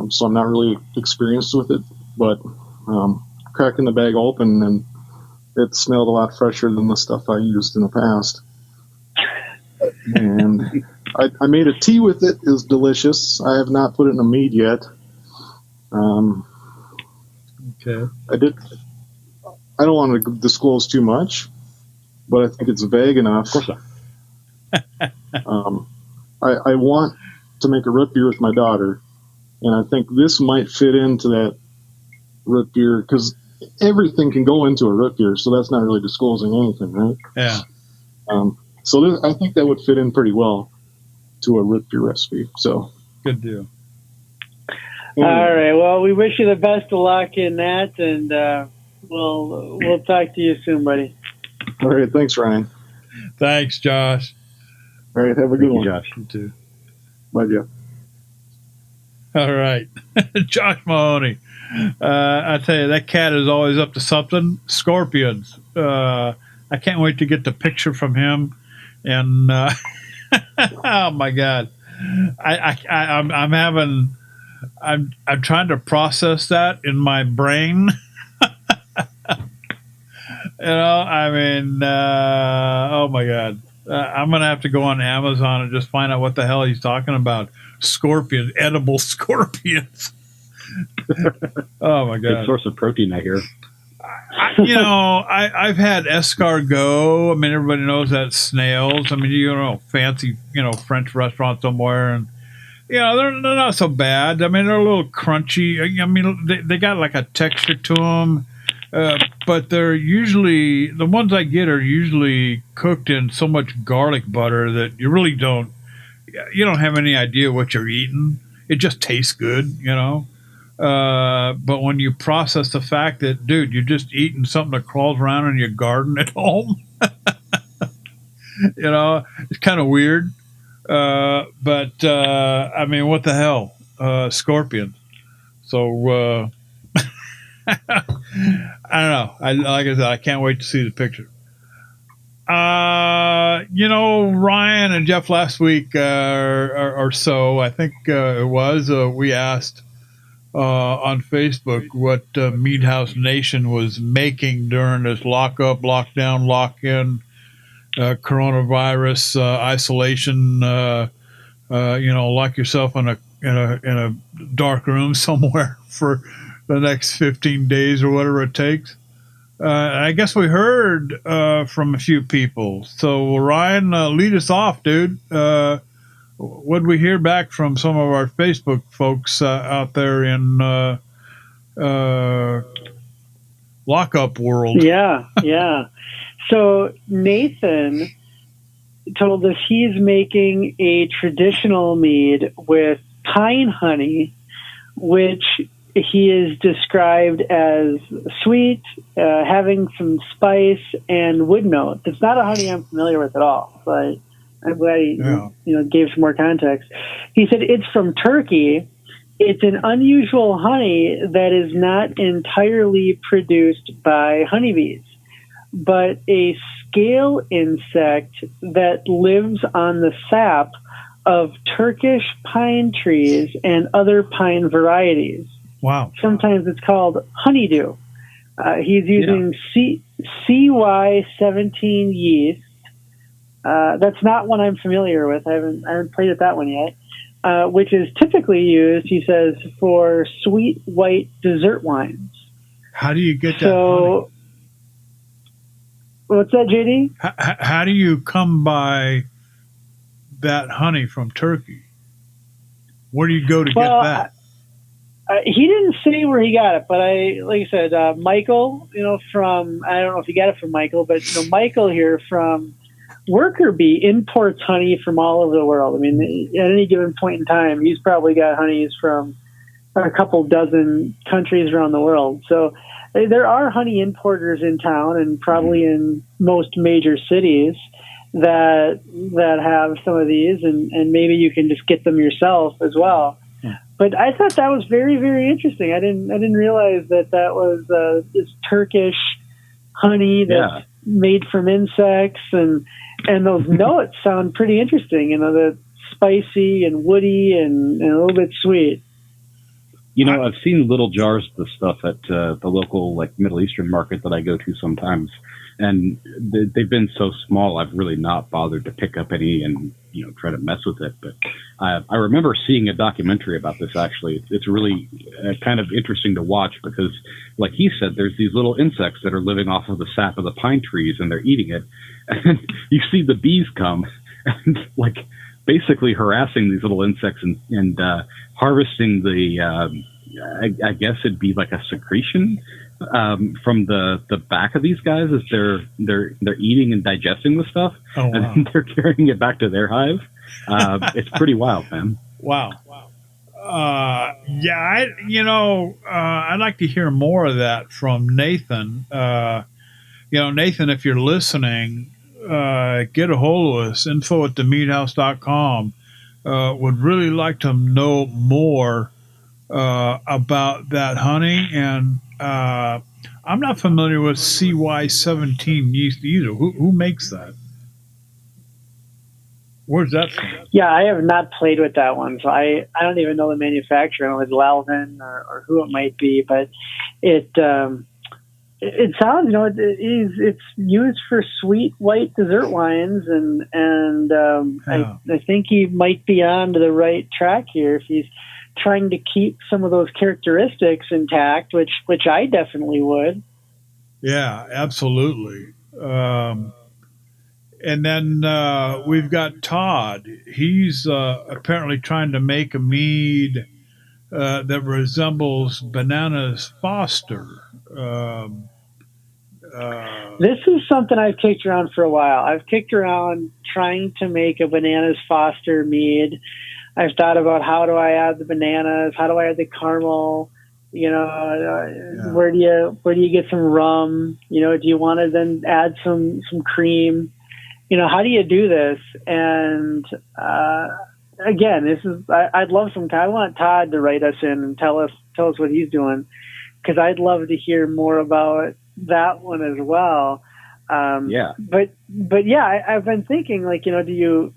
Speaker 4: so I'm not really experienced with it. But cracking the bag open, and it smelled a lot fresher than the stuff I used in the past. And I made a tea with it. It was delicious. I have not put it in a mead yet.
Speaker 1: Okay.
Speaker 4: I don't want to disclose too much, but I think it's vague enough.
Speaker 3: Of course not.
Speaker 4: I want to make a root beer with my daughter, and I think this might fit into that root beer, because everything can go into a root beer, so that's not really disclosing anything, right?
Speaker 1: Yeah.
Speaker 4: I think that would fit in pretty well to a root beer recipe. So
Speaker 1: Good deal.
Speaker 2: All right. Well, we wish you the best of luck in that, and we'll talk to you soon, buddy.
Speaker 4: All right, thanks, Ryan.
Speaker 1: Thanks, Josh.
Speaker 4: All right, have a good
Speaker 3: Thank
Speaker 4: one.
Speaker 3: you, Josh.
Speaker 1: You too.
Speaker 4: Bye, Jeff.
Speaker 1: All right. Josh Mahoney. I tell you, that cat is always up to something. Scorpions. I can't wait to get the picture from him. And oh my God, I'm trying to process that in my brain. I mean, oh my God. I'm going to have to go on Amazon and just find out what the hell he's talking about. Scorpions, edible scorpions. Oh my
Speaker 3: Good
Speaker 1: God.
Speaker 3: source of protein, I hear.
Speaker 1: I've had escargot. I mean, everybody knows that snails. I mean, fancy, French restaurant somewhere, and they're not so bad. I mean, they're a little crunchy. I mean, they got like a texture to them, but they're usually the ones I get are usually cooked in so much garlic butter that you really don't have any idea what you're eating. It just tastes good. But when you process the fact that, dude, you're just eating something that crawls around in your garden at home, it's kind of weird. But I mean, what the hell? Scorpion. So, I don't know. Like I said, I can't wait to see the picture. Ryan and Jeff last week or so, I think it was, we asked on Facebook what Mead House Nation was making during this lockup, lockdown, lock-in, coronavirus isolation. Lock yourself in a dark room somewhere for the next 15 days or whatever it takes. I guess we heard from a few people. So Ryan, lead us off, dude. What did we hear back from some of our Facebook folks out there in lockup world?
Speaker 2: Yeah. So Nathan told us he's making a traditional mead with pine honey, which he is described as sweet, having some spice and wood note. It's not a honey I'm familiar with at all, but I'm glad he gave some more context. He said it's from Turkey. It's an unusual honey that is not entirely produced by honeybees, but a scale insect that lives on the sap of Turkish pine trees and other pine varieties.
Speaker 1: Wow.
Speaker 2: Sometimes it's called honeydew. He's using CY17 yeast. That's not one I'm familiar with. I haven't played with that one yet. Which is typically used, he says, for sweet white dessert wines.
Speaker 1: How do you get that honey?
Speaker 2: What's that, JD?
Speaker 1: How do you come by that honey from Turkey? Where do you go to get that?
Speaker 2: He didn't say where he got it, but like I said, Michael, from, I don't know if he got it from Michael, but Michael here from Worker Bee imports honey from all over the world. I mean, at any given point in time, he's probably got honeys from a couple dozen countries around the world. So there are honey importers in town and probably in most major cities that have some of these, and maybe you can just get them yourself as well. But I thought that was very, very interesting. I didn't realize that was this Turkish honey that's made from insects, and those notes sound pretty interesting. The spicy and woody and a little bit sweet.
Speaker 3: I've seen little jars of this stuff at the local Middle Eastern market that I go to sometimes, and they've been so small I've really not bothered to pick up any and try to mess with it. But I remember seeing a documentary about this. Actually, it's really kind of interesting to watch because, like he said, there's these little insects that are living off of the sap of the pine trees and they're eating it, and you see the bees come and basically harassing these little insects and harvesting the I guess it'd be like a secretion from the back of these guys as they're eating and digesting the stuff, and then they're carrying it back to their hive. It's pretty wild, man.
Speaker 1: Wow. I'd like to hear more of that from Nathan. Nathan, if you're listening, get a hold of us, info@themeadhouse.com. Would really like to know more about that honey, and I'm not familiar with CY17 yeast either. Who makes that? Where's that from?
Speaker 2: Yeah, I have not played with that one, so I don't even know the manufacturer. I don't know if it's Lalvin or who it might be, but it it sounds, it's used for sweet white dessert wines, and
Speaker 1: Yeah.
Speaker 2: I think he might be on to the right track here if he's trying to keep some of those characteristics intact, which I definitely would.
Speaker 1: Yeah, absolutely. And then we've got Todd. He's apparently trying to make a mead that resembles Bananas Foster. Um,
Speaker 2: This is something I've kicked around for a while. I've kicked around trying to make a Bananas Foster mead. I've thought about how do I add the bananas, how do I add the caramel, where do you get some rum, do you want to then add some cream, how do you do this? And again, I'd love I want Todd to write us in and tell us what he's doing, because I'd love to hear more about that one as well.
Speaker 3: Yeah.
Speaker 2: But yeah, I've been thinking, like, do you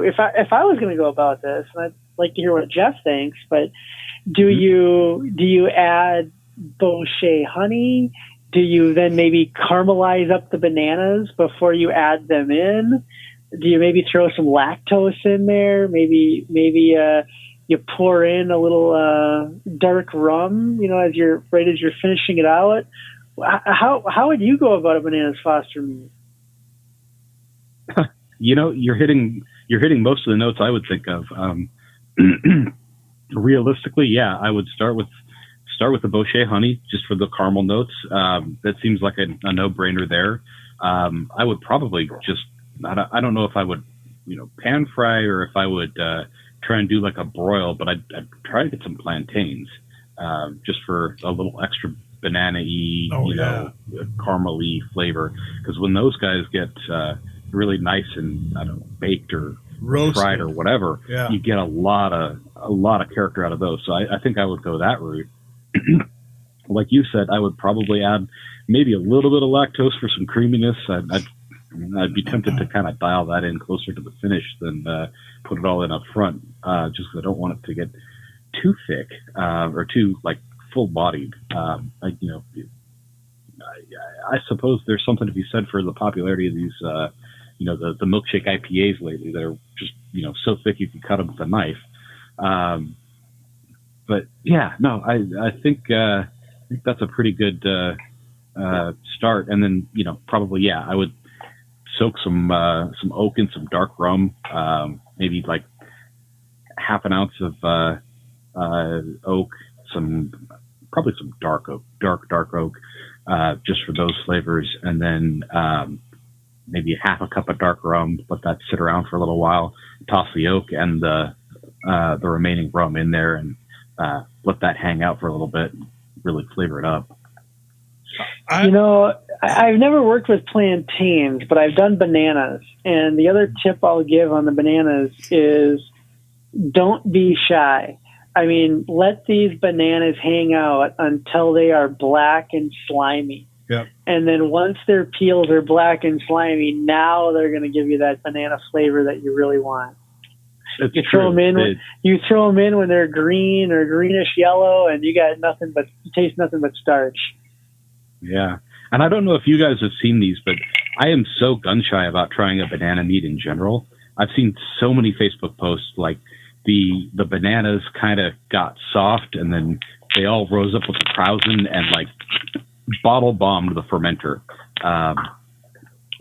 Speaker 2: if I was going to go about this, and I'd like to hear what Jeff thinks, but do you add Bochet honey? Do you then maybe caramelize up the bananas before you add them in? Do you maybe throw some lactose in there? Maybe you pour in a little dark rum, as you're finishing it out. How would you go about a Bananas Foster mead?
Speaker 3: You're hitting most of the notes I would think of. Realistically, yeah, I would start with the Bochet honey just for the caramel notes. That seems like a no-brainer there. I would probably I don't know if I would, pan fry or if I would try and do like a broil, but I'd try to get some plantains just for a little extra banana-y, caramel-y flavor. Because when those guys get really nice and, I don't know, baked or roasted, fried or whatever, you get a lot of character out of those. So I think I would go that route. Like you said, I would probably add maybe a little bit of lactose for some creaminess. I'd be tempted to kind of dial that in closer to the finish than put it all in up front, just because I don't want it to get too thick or too full-bodied. I suppose there's something to be said for the popularity of these, the milkshake IPAs lately that are just so thick you can cut them with a knife. But yeah, no, I think that's a pretty good start. And then probably I would soak some oak in some dark rum, maybe like half an ounce of oak, probably some dark oak, just for those flavors, and then maybe half a cup of dark rum. Let that sit around for a little while. Toss the oak and the remaining rum in there, and let that hang out for a little bit. Really flavor it up.
Speaker 2: I've never worked with plantains, but I've done bananas. And the other tip I'll give on the bananas is don't be shy. I mean, let these bananas hang out until they are black and slimy.
Speaker 1: Yep.
Speaker 2: And then once their peels are black and slimy, now they're going to give you that banana flavor that you really want. You throw them in when they're green or greenish yellow, and you taste nothing but starch.
Speaker 3: Yeah. And I don't know if you guys have seen these, but I am so gun shy about trying a banana mead in general. I've seen so many Facebook posts like the bananas kind of got soft and then they all rose up with the krausen and bottle bombed the fermenter.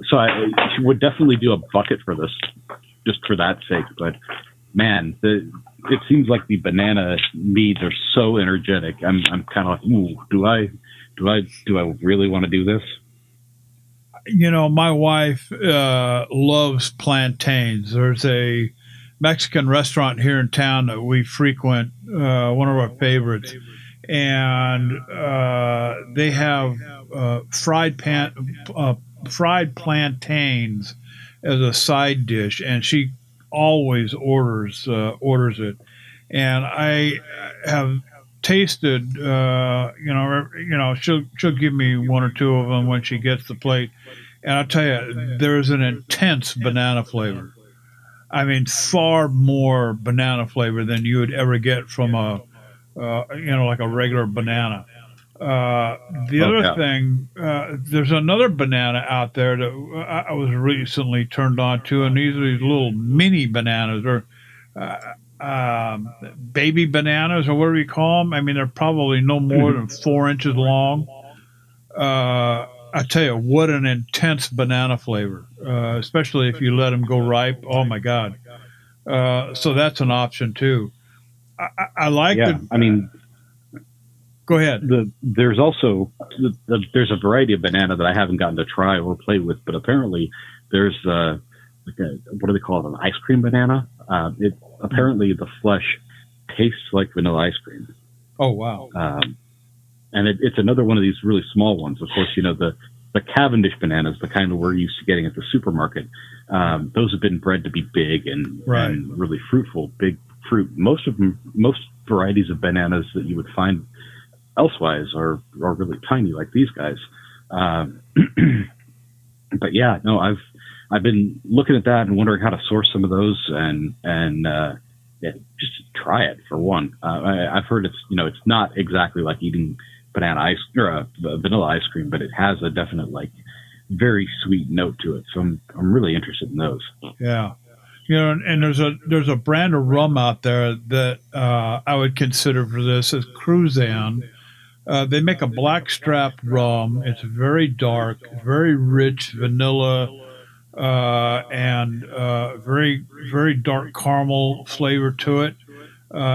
Speaker 3: So I would definitely do a bucket for this just for that sake. But man, it seems like the banana meads are so energetic. I'm kind of like, ooh, do I really want to do this?
Speaker 1: My wife loves plantains. There's a Mexican restaurant here in town that we frequent, one of our favorites, and they have fried plantains as a side dish, and she always orders it. And I have tasted, she'll give me one or two of them when she gets the plate, and I'll tell you, there's an intense banana flavor. I mean, far more banana flavor than you would ever get from like a regular banana. The other thing, there's another banana out there that I was recently turned on to, and these are these little mini bananas or baby bananas or whatever you call them. I mean, they're probably no more than 4 inches long. I tell you, what an intense banana flavor, especially if you let them go ripe. Oh my God! So that's an option too. I like
Speaker 3: Yeah,
Speaker 1: the.
Speaker 3: I mean,
Speaker 1: Go ahead.
Speaker 3: there's also there's a variety of banana that I haven't gotten to try or play with, but apparently there's like what do they call it? An ice cream banana. It apparently the flesh tastes like vanilla ice cream.
Speaker 1: Oh wow!
Speaker 3: And it's another one of these really small ones. Of course, you know the Cavendish bananas, the kind that we're used to getting at the supermarket. Those have been bred to be big and really fruitful, big fruit. Most varieties of bananas that you would find elsewise are really tiny, like these guys. But yeah, no, I've been looking at that and wondering how to source some of those and yeah, just try it for one. I've heard it's not exactly like eating banana ice or vanilla ice cream, but it has a definite like very sweet note to it. So I'm really interested in those.
Speaker 1: Yeah, and there's a brand of rum out there that I would consider for this is Cruzan. They make a blackstrap rum. It's very dark, very rich vanilla, and very very dark caramel flavor to it.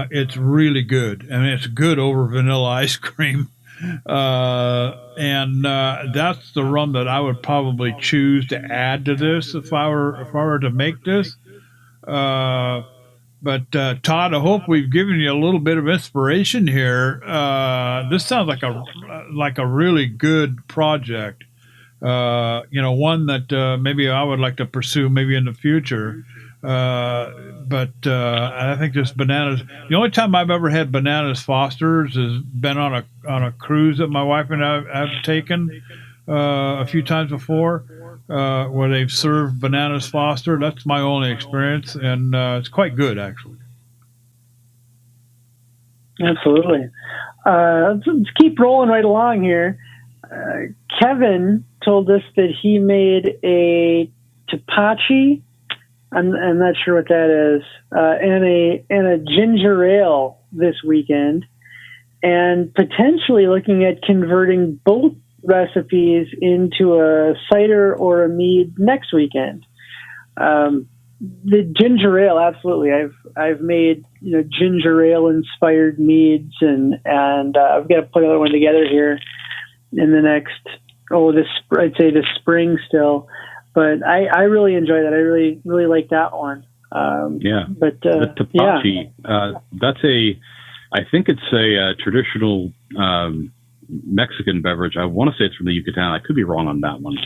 Speaker 1: It's really good. I mean, it's good over vanilla ice cream. And that's the rum that I would probably choose to add to this if I were to make this. But Todd, I hope we've given you a little bit of inspiration here. This sounds like a really good project. One that maybe I would like to pursue maybe in the future. But I think this bananas. The only time I've ever had bananas Foster's has been on a cruise that my wife and I have taken a few times before, where they've served bananas Foster. That's my only experience, and it's quite good actually.
Speaker 2: Absolutely. Let's keep rolling right along here. Kevin told us that he made a tapachi. I'm not sure what that is, and a ginger ale this weekend, and potentially looking at converting both recipes into a cider or a mead next weekend. The ginger ale, absolutely. I've made ginger ale inspired meads, and I've got to put another one together here in the next I'd say this spring still. But I really enjoy that. I really, really like that one. But
Speaker 3: the tapachi, I think it's a traditional Mexican beverage. I want to say it's from the Yucatan. I could be wrong on that one.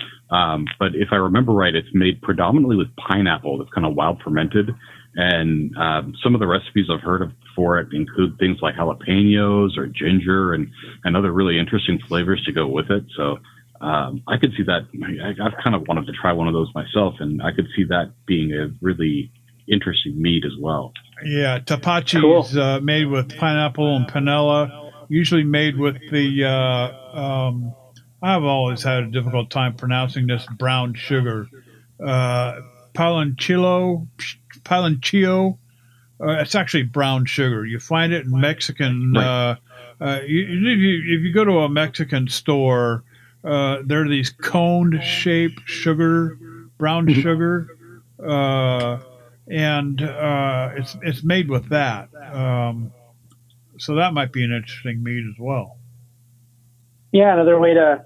Speaker 3: But if I remember right, it's made predominantly with pineapple that's kind of wild fermented. And some of the recipes I've heard of for it include things like jalapenos or ginger and other really interesting flavors to go with it. So I could see that. I've kind of wanted to try one of those myself, and I could see that being a really interesting mead as well.
Speaker 1: Yeah, tapachi is made with pineapple and panela, usually made with the I've always had a difficult time pronouncing this brown sugar. Palanchillo. It's actually brown sugar. You find it in Mexican.
Speaker 3: Right.
Speaker 1: If you go to a Mexican store, there are these cone-shaped brown sugar, and it's made with that. So that might be an interesting mead as well.
Speaker 2: Yeah, another way to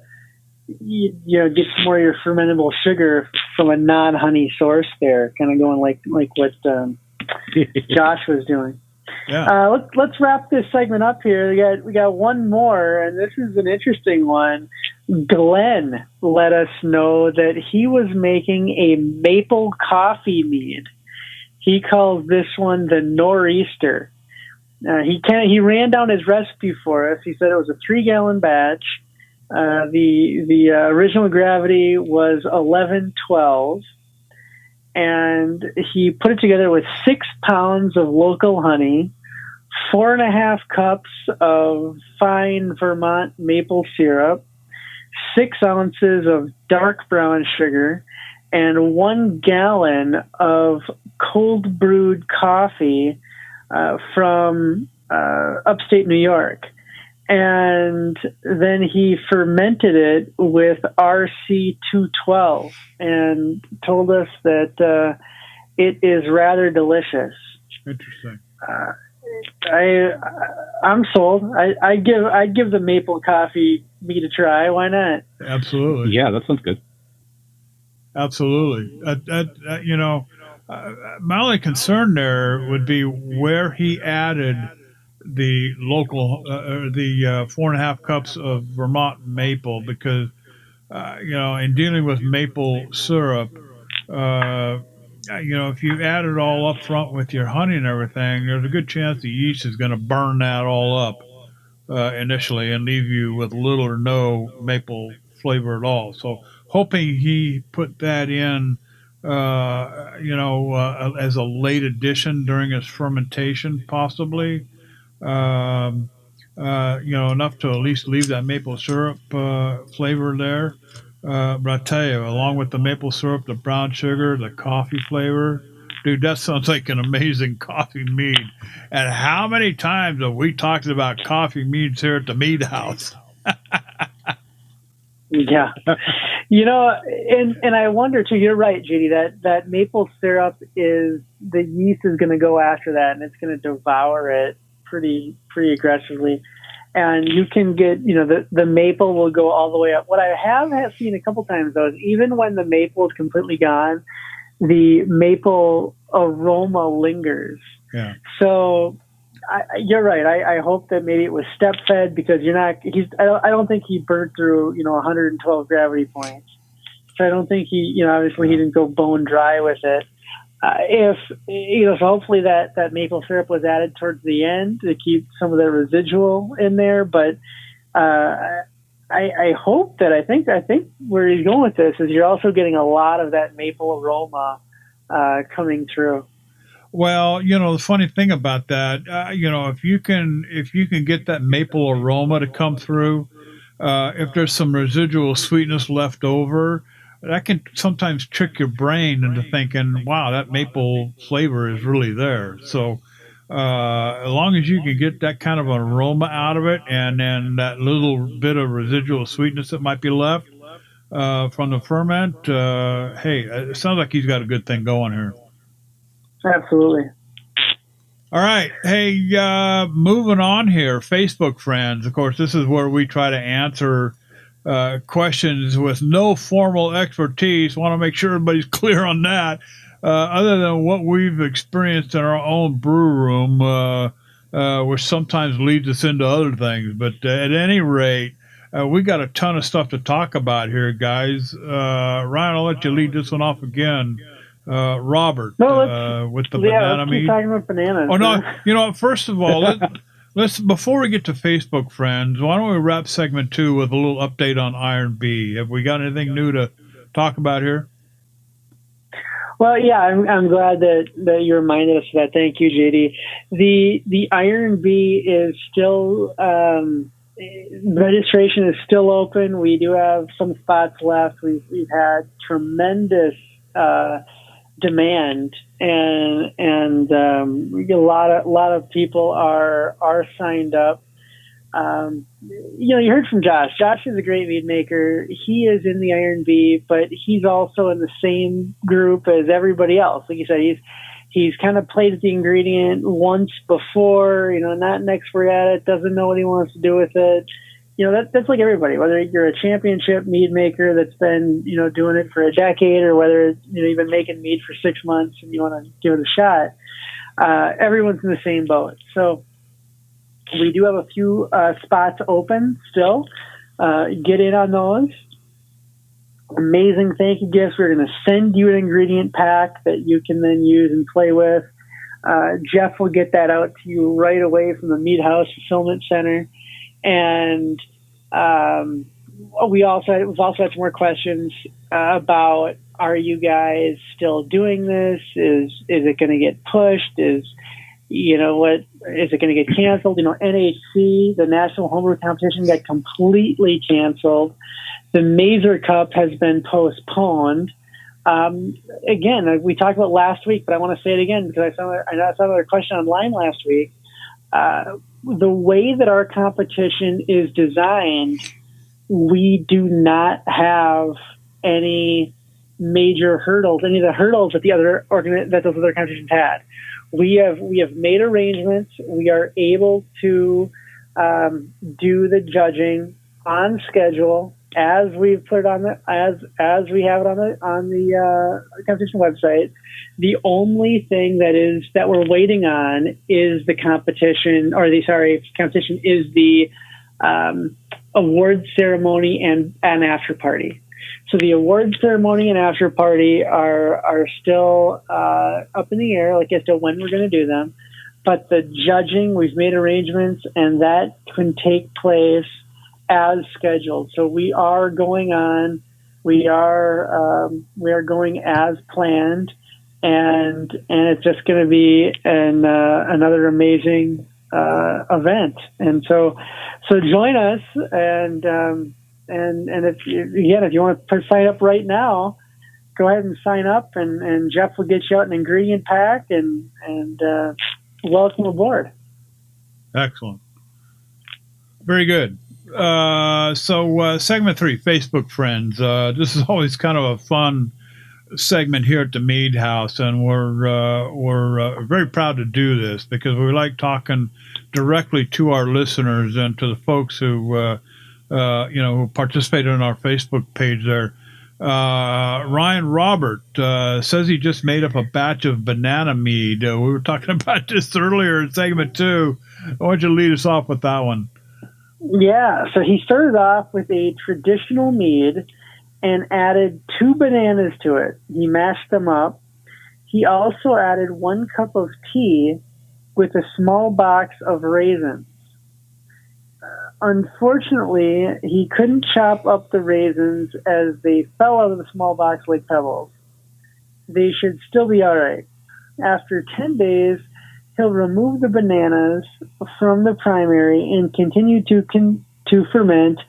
Speaker 2: get some more of your fermentable sugar from a non-honey source there, kind of going like what Josh was doing.
Speaker 1: Yeah.
Speaker 2: Let's wrap this segment up here. We got one more, and this is an interesting one. Glenn let us know that he was making a maple coffee mead. He calls this one the Nor'easter. He ran down his recipe for us. He said it was a 3-gallon batch. The original gravity was 1112, and he put it together with 6 pounds of local honey, 4.5 cups of fine Vermont maple syrup, 6 ounces of dark brown sugar, and 1 gallon of cold brewed coffee from upstate New York. And then he fermented it with RC212 and told us that it is rather delicious.
Speaker 1: Interesting.
Speaker 2: I'm sold. I'd give the maple coffee mead a try. Why not?
Speaker 1: Absolutely.
Speaker 3: Yeah, that sounds good.
Speaker 1: Absolutely. My only concern there would be where he added the local, the 4.5 cups of Vermont maple, because, in dealing with maple syrup, if you add it all up front with your honey and everything, there's a good chance the yeast is going to burn that all up initially and leave you with little or no maple flavor at all. So hoping he put that in, as a late addition during his fermentation, possibly, enough to at least leave that maple syrup flavor there. But I tell you, along with the maple syrup, the brown sugar, the coffee flavor, dude, that sounds like an amazing coffee mead. And how many times have we talked about coffee meads here at the Mead House?
Speaker 2: Yeah. And I wonder too, you're right, JD, that maple syrup the yeast is going to go after that and it's going to devour it pretty aggressively. And you can get, the maple will go all the way up. What I have seen a couple times, though, is even when the maple is completely gone, the maple aroma lingers.
Speaker 1: Yeah.
Speaker 2: So you're right. I hope that maybe it was step fed, because I don't think he burnt through, 112 gravity points. So I don't think obviously he didn't go bone dry with it. So hopefully that maple syrup was added towards the end to keep some of the residual in there. But I hope that I think where he's going with this is you're also getting a lot of that maple aroma coming through.
Speaker 1: Well, the funny thing about that, if you can get that maple aroma to come through, if there's some residual sweetness left over, that can sometimes trick your brain into thinking, wow, that maple flavor is really there. So as long as you can get that kind of an aroma out of it, and then that little bit of residual sweetness that might be left from the ferment, hey, it sounds like he's got a good thing going here.
Speaker 2: Absolutely.
Speaker 1: All right. Hey, moving on here, Facebook friends. Of course, this is where we try to answer questions with no formal expertise. Want to make sure everybody's clear on that. Other than what we've experienced in our own brew room, which sometimes leads us into other things. But at any rate, we got a ton of stuff to talk about here, guys. Ryan, I'll let you lead this one off again. Robert, with the banana mead.
Speaker 2: Keep talking about bananas.
Speaker 1: Oh no! First of all, let's before we get to Facebook friends, why don't we wrap segment 2 with a little update on Iron B? Have we got anything new to talk about here?
Speaker 2: Well, yeah, I'm glad that you reminded us of that. Thank you, JD. The Iron B is still registration is still open. We do have some spots left. We've had tremendous demand, and a lot of people are signed up. You heard from Josh. Josh is a great mead maker. He is in the Iron B, but he's also in the same group as everybody else. Like you said, he's kind of played with the ingredient once before, not an expert at it, doesn't know what he wants to do with it. That's like everybody, whether you're a championship mead maker that's been, doing it for a decade, or whether, you've been making mead for 6 months and you want to give it a shot. Everyone's in the same boat. So we do have a few spots open still. Get in on those. Amazing thank you gifts. We're going to send you an ingredient pack that you can then use and play with. Jeff will get that out to you right away from the Mead House Fulfillment Center. And we've also had some more questions about, are you guys still doing this? Is it going to get pushed? Is what is it going to get canceled? NHC, the National Homebrew Competition, got completely canceled. The Mazer Cup has been postponed. Again, we talked about last week, but I want to say it again because I saw another question online last week. The way that our competition is designed, we do not have any major hurdles, any of the hurdles that those other competitions had. We have made arrangements. We are able to do the judging on schedule as we've put it on as we have it on the competition website. The only thing that we're waiting on is the competition, competition is the award ceremony and after party. So the award ceremony and after party are still up in the air, like as to when we're going to do them. But the judging, we've made arrangements, and that can take place as scheduled. So we are going on. We are going as planned, and it's just going to be another amazing event. And so join us, and if you want to sign up right now, go ahead and sign up, and Jeff will get you out an ingredient pack, and welcome aboard.
Speaker 1: Excellent. Very good. So segment 3, Facebook friends. This is always kind of a fun segment here at the Mead House, and we're very proud to do this because we like talking directly to our listeners and to the folks who who participated in our Facebook page there. Ryan Robert says he just made up a batch of banana mead. We were talking about this earlier in segment 2. Why don't you lead us off with that one?
Speaker 2: Yeah, so he started off with a traditional mead and added 2 bananas to it. He mashed them up. He also added 1 cup of tea with a small box of raisins. Unfortunately, he couldn't chop up the raisins as they fell out of the small box like pebbles. They should still be all right. After 10 days, he'll remove the bananas from the primary and continue to ferment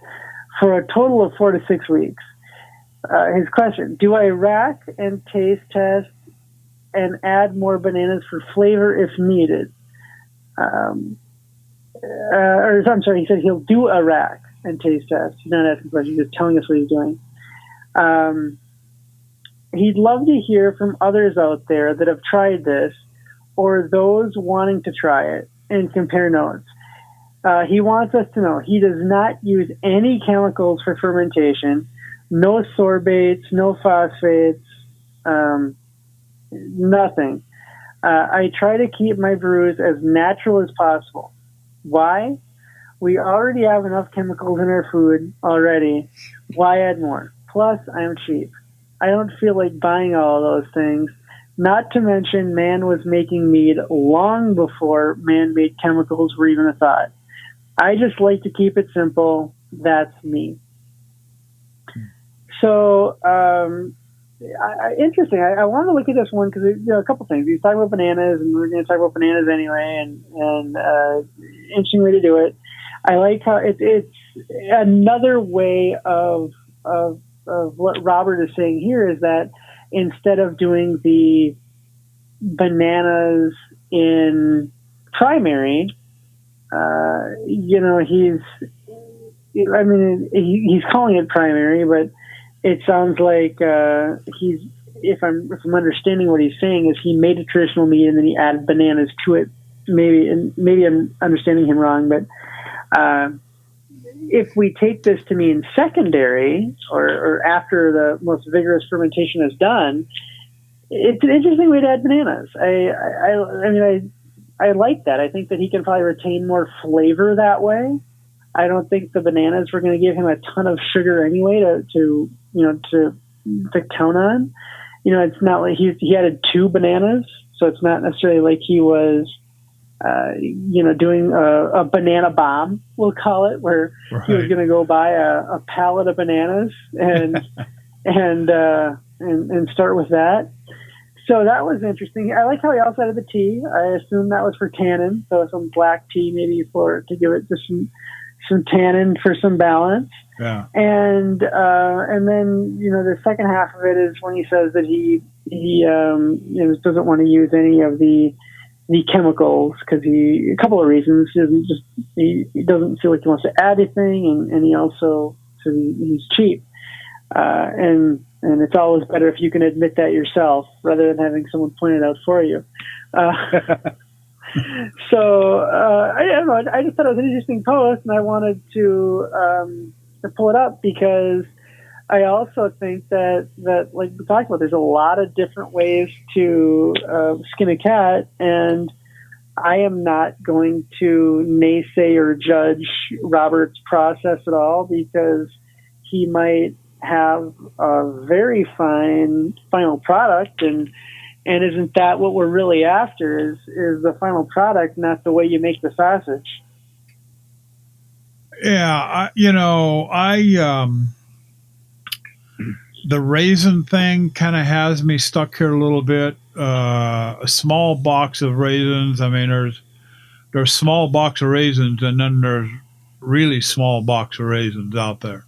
Speaker 2: for a total of 4 to 6 weeks. His question: do I rack and taste test and add more bananas for flavor if needed? He said he'll do a rack and taste test. He's not asking questions, he's just telling us what he's doing. He'd love to hear from others out there that have tried this or those wanting to try it and compare notes. He wants us to know he does not use any chemicals for fermentation, no sorbates, no phosphates, nothing. I try to keep my brews as natural as possible. Why? We already have enough chemicals in our food already. Why add more? Plus, I'm cheap. I don't feel like buying all of those things. Not to mention, man was making mead long before man-made chemicals were even a thought. I just like to keep it simple. That's me. So, interesting. I want to look at this one because a couple things. He's talking about bananas, and we're going to talk about bananas anyway, and interesting way to do it. I like how it's another way of what Robert is saying here is that instead of doing the bananas in primary, he's calling it primary, but it sounds like if I'm understanding what he's saying, is he made a traditional mead and then he added bananas to it. Maybe I'm understanding him wrong, but if we take this to mean secondary or after the most vigorous fermentation is done, it's an interesting way to add bananas. I like that. I think that he can probably retain more flavor that way. I don't think the bananas were going to give him a ton of sugar anyway to count on. It's not like he added 2 bananas, so it's not necessarily like he was, doing a banana bomb, we'll call it, where he was going to go buy a pallet of bananas and start with that. So that was interesting. I like how he also added the tea. I assume that was for tannin, so some black tea maybe to give it just some tannin for some balance.
Speaker 1: Yeah.
Speaker 2: And then the second half of it is when he says that he doesn't want to use any of the chemicals because a couple of reasons. He doesn't feel like he wants to add anything, and he also says he's cheap. And it's always better if you can admit that yourself rather than having someone point it out for you. So I don't know. I just thought it was an interesting post, and I wanted to pull it up because I also think that like we talked about, there's a lot of different ways to skin a cat, and I am not going to naysay or judge Robert's process at all because he might have a very fine final product, and isn't that what we're really after is the final product, not the way you make the sausage?
Speaker 1: Yeah, the raisin thing kind of has me stuck here a little bit. A small box of raisins. I mean, there's small box of raisins, and then there's really small box of raisins out there.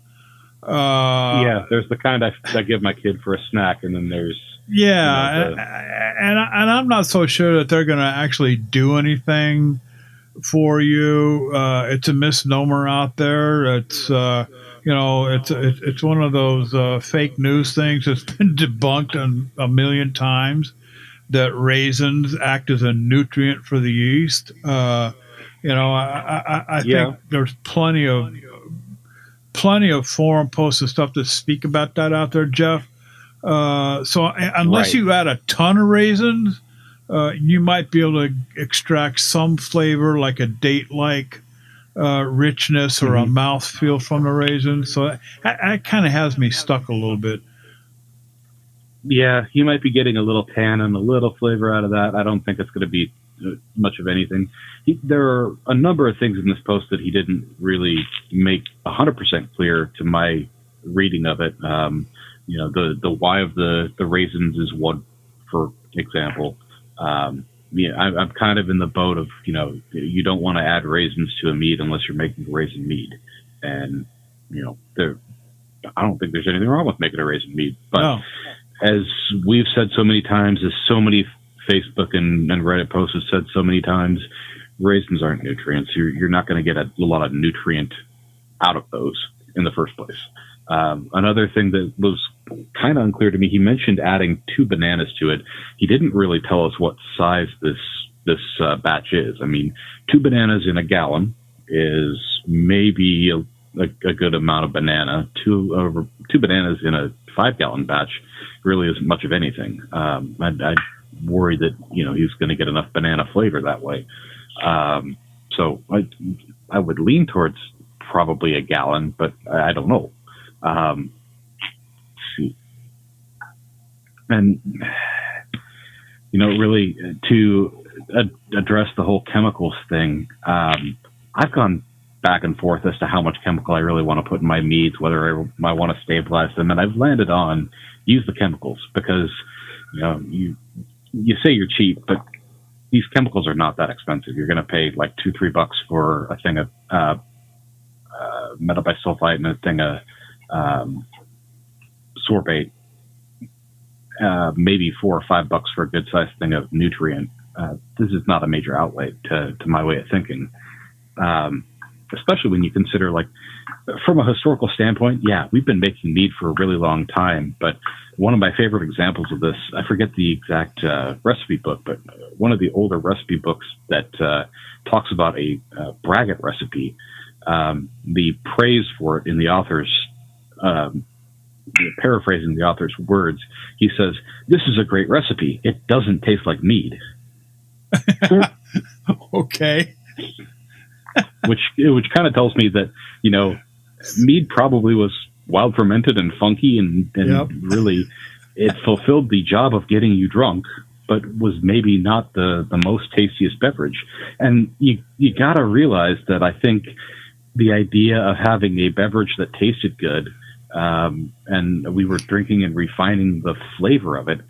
Speaker 3: Yeah, there's the kind I give my kid for a snack, and then there's
Speaker 1: and I'm not so sure that they're going to actually do anything for you. It's a misnomer out there. It's it's one of those fake news things that's been debunked a million times, that raisins act as a nutrient for the yeast. I think there's plenty of forum posts and stuff that speak about that out there, Jeff. So unless you add a ton of raisins, you might be able to extract some flavor, like a date-like richness or a mouthfeel from the raisins. So that kind of has me stuck a little bit.
Speaker 3: Yeah, you might be getting a little tannin, a little flavor out of that. I don't think it's going to be much of anything. There are a number of things in this post that he didn't really make 100% clear to my reading of it. The why of the raisins is one, for example. I'm kind of in the boat of, you don't want to add raisins to a mead unless you're making a raisin mead. And, I don't think there's anything wrong with making a raisin mead. But as we've said so many times, as so many Facebook and Reddit posts have said so many times, raisins aren't nutrients. You're not going to get a lot of nutrient out of those in the first place. Another thing that was kind of unclear to me, he mentioned adding 2 bananas to it. He didn't really tell us what size this batch is. I mean, 2 bananas in a gallon is maybe a good amount of banana. Two bananas in a 5-gallon batch really isn't much of anything. I worry that he's going to get enough banana flavor that way. So I would lean towards probably a gallon, but I don't know. And really to address the whole chemicals thing, I've gone back and forth as to how much chemical I really want to put in my meads, whether I want to stabilize them, and I've landed on use the chemicals because you say you're cheap, but these chemicals are not that expensive. You're going to pay like $2-3 for a thing of metabisulfite and a thing of sorbate, maybe $4 or $5 for a good sized thing of nutrient. This is not a major outlay to my way of thinking, especially when you consider, like, from a historical standpoint, we've been making mead for a really long time. But one of my favorite examples of this, I forget the exact recipe book, but one of the older recipe books that talks about a braggot recipe, the praise for it in the author's, paraphrasing the author's words, he says, "This is a great recipe. It doesn't taste like mead."
Speaker 1: Okay.
Speaker 3: which kind of tells me that, mead probably was wild fermented and funky and really it fulfilled the job of getting you drunk, but was maybe not the most tastiest beverage. And you got to realize that I think the idea of having a beverage that tasted good, and we were drinking and refining the flavor of it,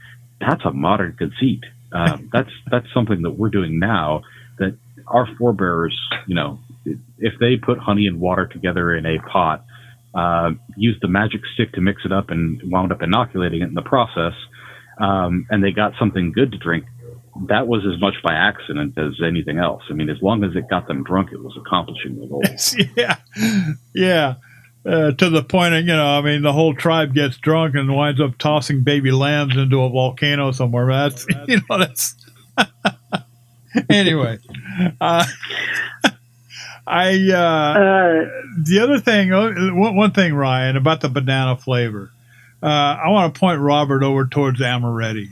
Speaker 3: that's a modern conceit. That's something that we're doing now that our forebears, if they put honey and water together in a pot, used the magic stick to mix it up and wound up inoculating it in the process, and they got something good to drink, that was as much by accident as anything else. I mean, as long as it got them drunk, it was accomplishing the goal.
Speaker 1: Yeah. To the point of, the whole tribe gets drunk and winds up tossing baby lambs into a volcano somewhere. That's anyway. The other thing, one thing, Ryan, about the banana flavor, I want to point Robert over towards Amaretti.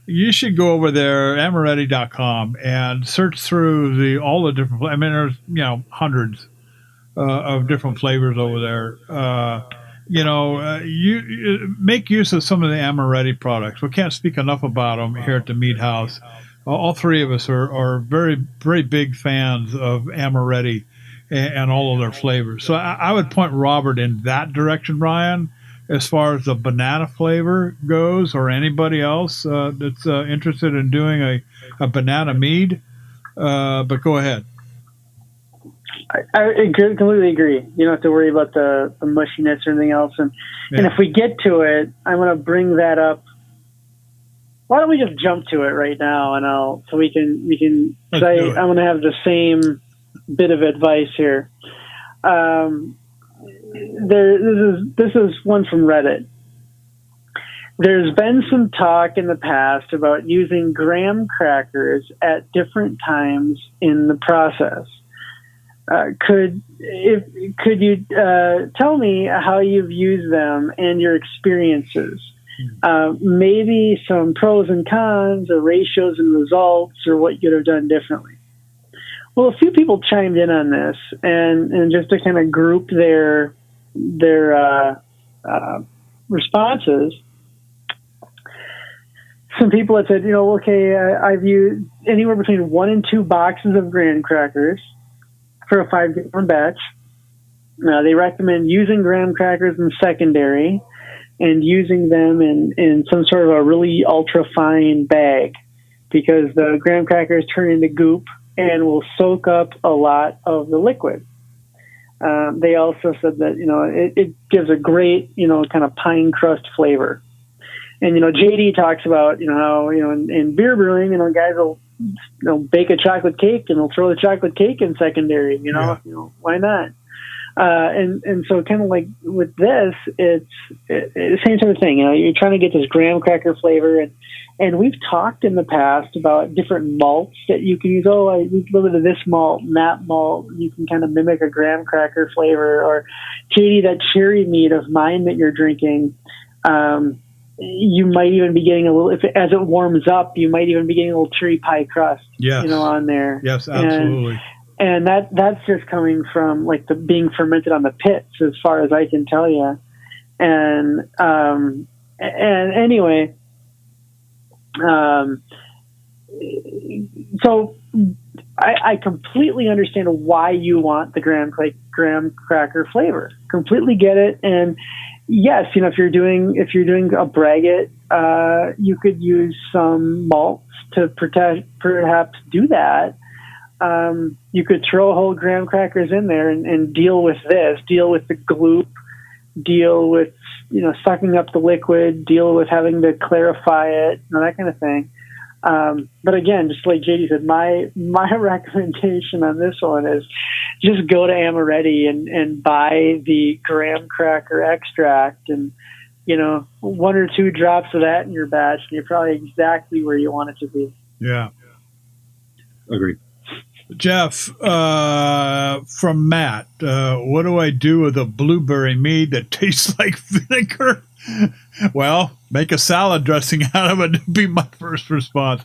Speaker 1: You should go over there, Amaretti.com, and search through all the different. I mean, there's hundreds of different flavors over there. You make use of some of the Amaretti products. We can't speak enough about them here at the Mead House. All three of us are very, very big fans of Amaretti and all of their flavors. So I would point Robert in that direction, Ryan, as far as the banana flavor goes, or anybody else that's interested in doing a banana mead. But go ahead.
Speaker 2: I completely agree. You don't have to worry about the mushiness or anything else. And if we get to it, I'm going to bring that up. Why don't we just jump to it right now, and so we can say I'm going to have the same bit of advice here. This is one from Reddit. There's been some talk in the past about using graham crackers at different times in the process. Could you tell me how you've used them and your experiences? Maybe some pros and cons, or ratios and results, or what you'd have done differently. Well, a few people chimed in on this, and just to kind of group their responses. Some people had said, I've used anywhere between 1 and 2 boxes of graham crackers for a 5-gallon batch. They recommend using graham crackers in secondary and using them in some sort of a really ultra fine bag, because the graham crackers turn into goop and will soak up a lot of the liquid. They also said that, it gives a great, kind of pine crust flavor. And, JD talks about, how, in beer brewing, guys will, bake a chocolate cake and they'll throw the chocolate cake in secondary, why not? And so kind of like with this, it's the same sort of thing. You're trying to get this graham cracker flavor, and we've talked in the past about different malts that you can use. I use a little bit of this malt and that malt. You can kind of mimic a graham cracker flavor. Or, Katie, that cherry mead of mine that you're drinking, you might even be getting a little, as it warms up, you might even be getting a little cherry pie crust, on there.
Speaker 1: Yes, absolutely.
Speaker 2: And that's just coming from like the being fermented on the pits, as far as I can tell you. And anyway, so I completely understand why you want the graham cracker flavor. Completely get it. And yes, if you're doing a braggot, you could use some malts to perhaps do that. You could throw whole graham crackers in there and deal with the gloop, deal with, sucking up the liquid, deal with having to clarify it, that kind of thing. But again, just like JD said, my recommendation on this one is just go to Amaretti and buy the graham cracker extract, and 1 or 2 drops of that in your batch, and you're probably exactly where you want it to be.
Speaker 1: Yeah.
Speaker 3: Agreed.
Speaker 1: Jeff, from Matt, what do I do with a blueberry mead that tastes like vinegar? Well, make a salad dressing out of it would be my first response.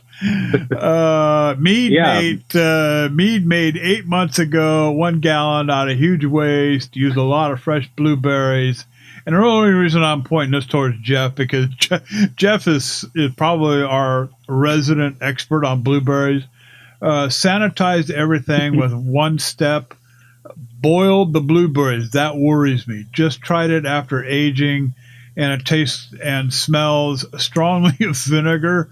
Speaker 1: Mead made 8 months ago, 1 gallon out of huge waste, used a lot of fresh blueberries. And the only reason I'm pointing this towards Jeff, because Jeff is probably our resident expert on blueberries. Sanitized everything with 1 step, boiled the blueberries. That worries me. Just tried it after aging. and it tastes and smells strongly of vinegar.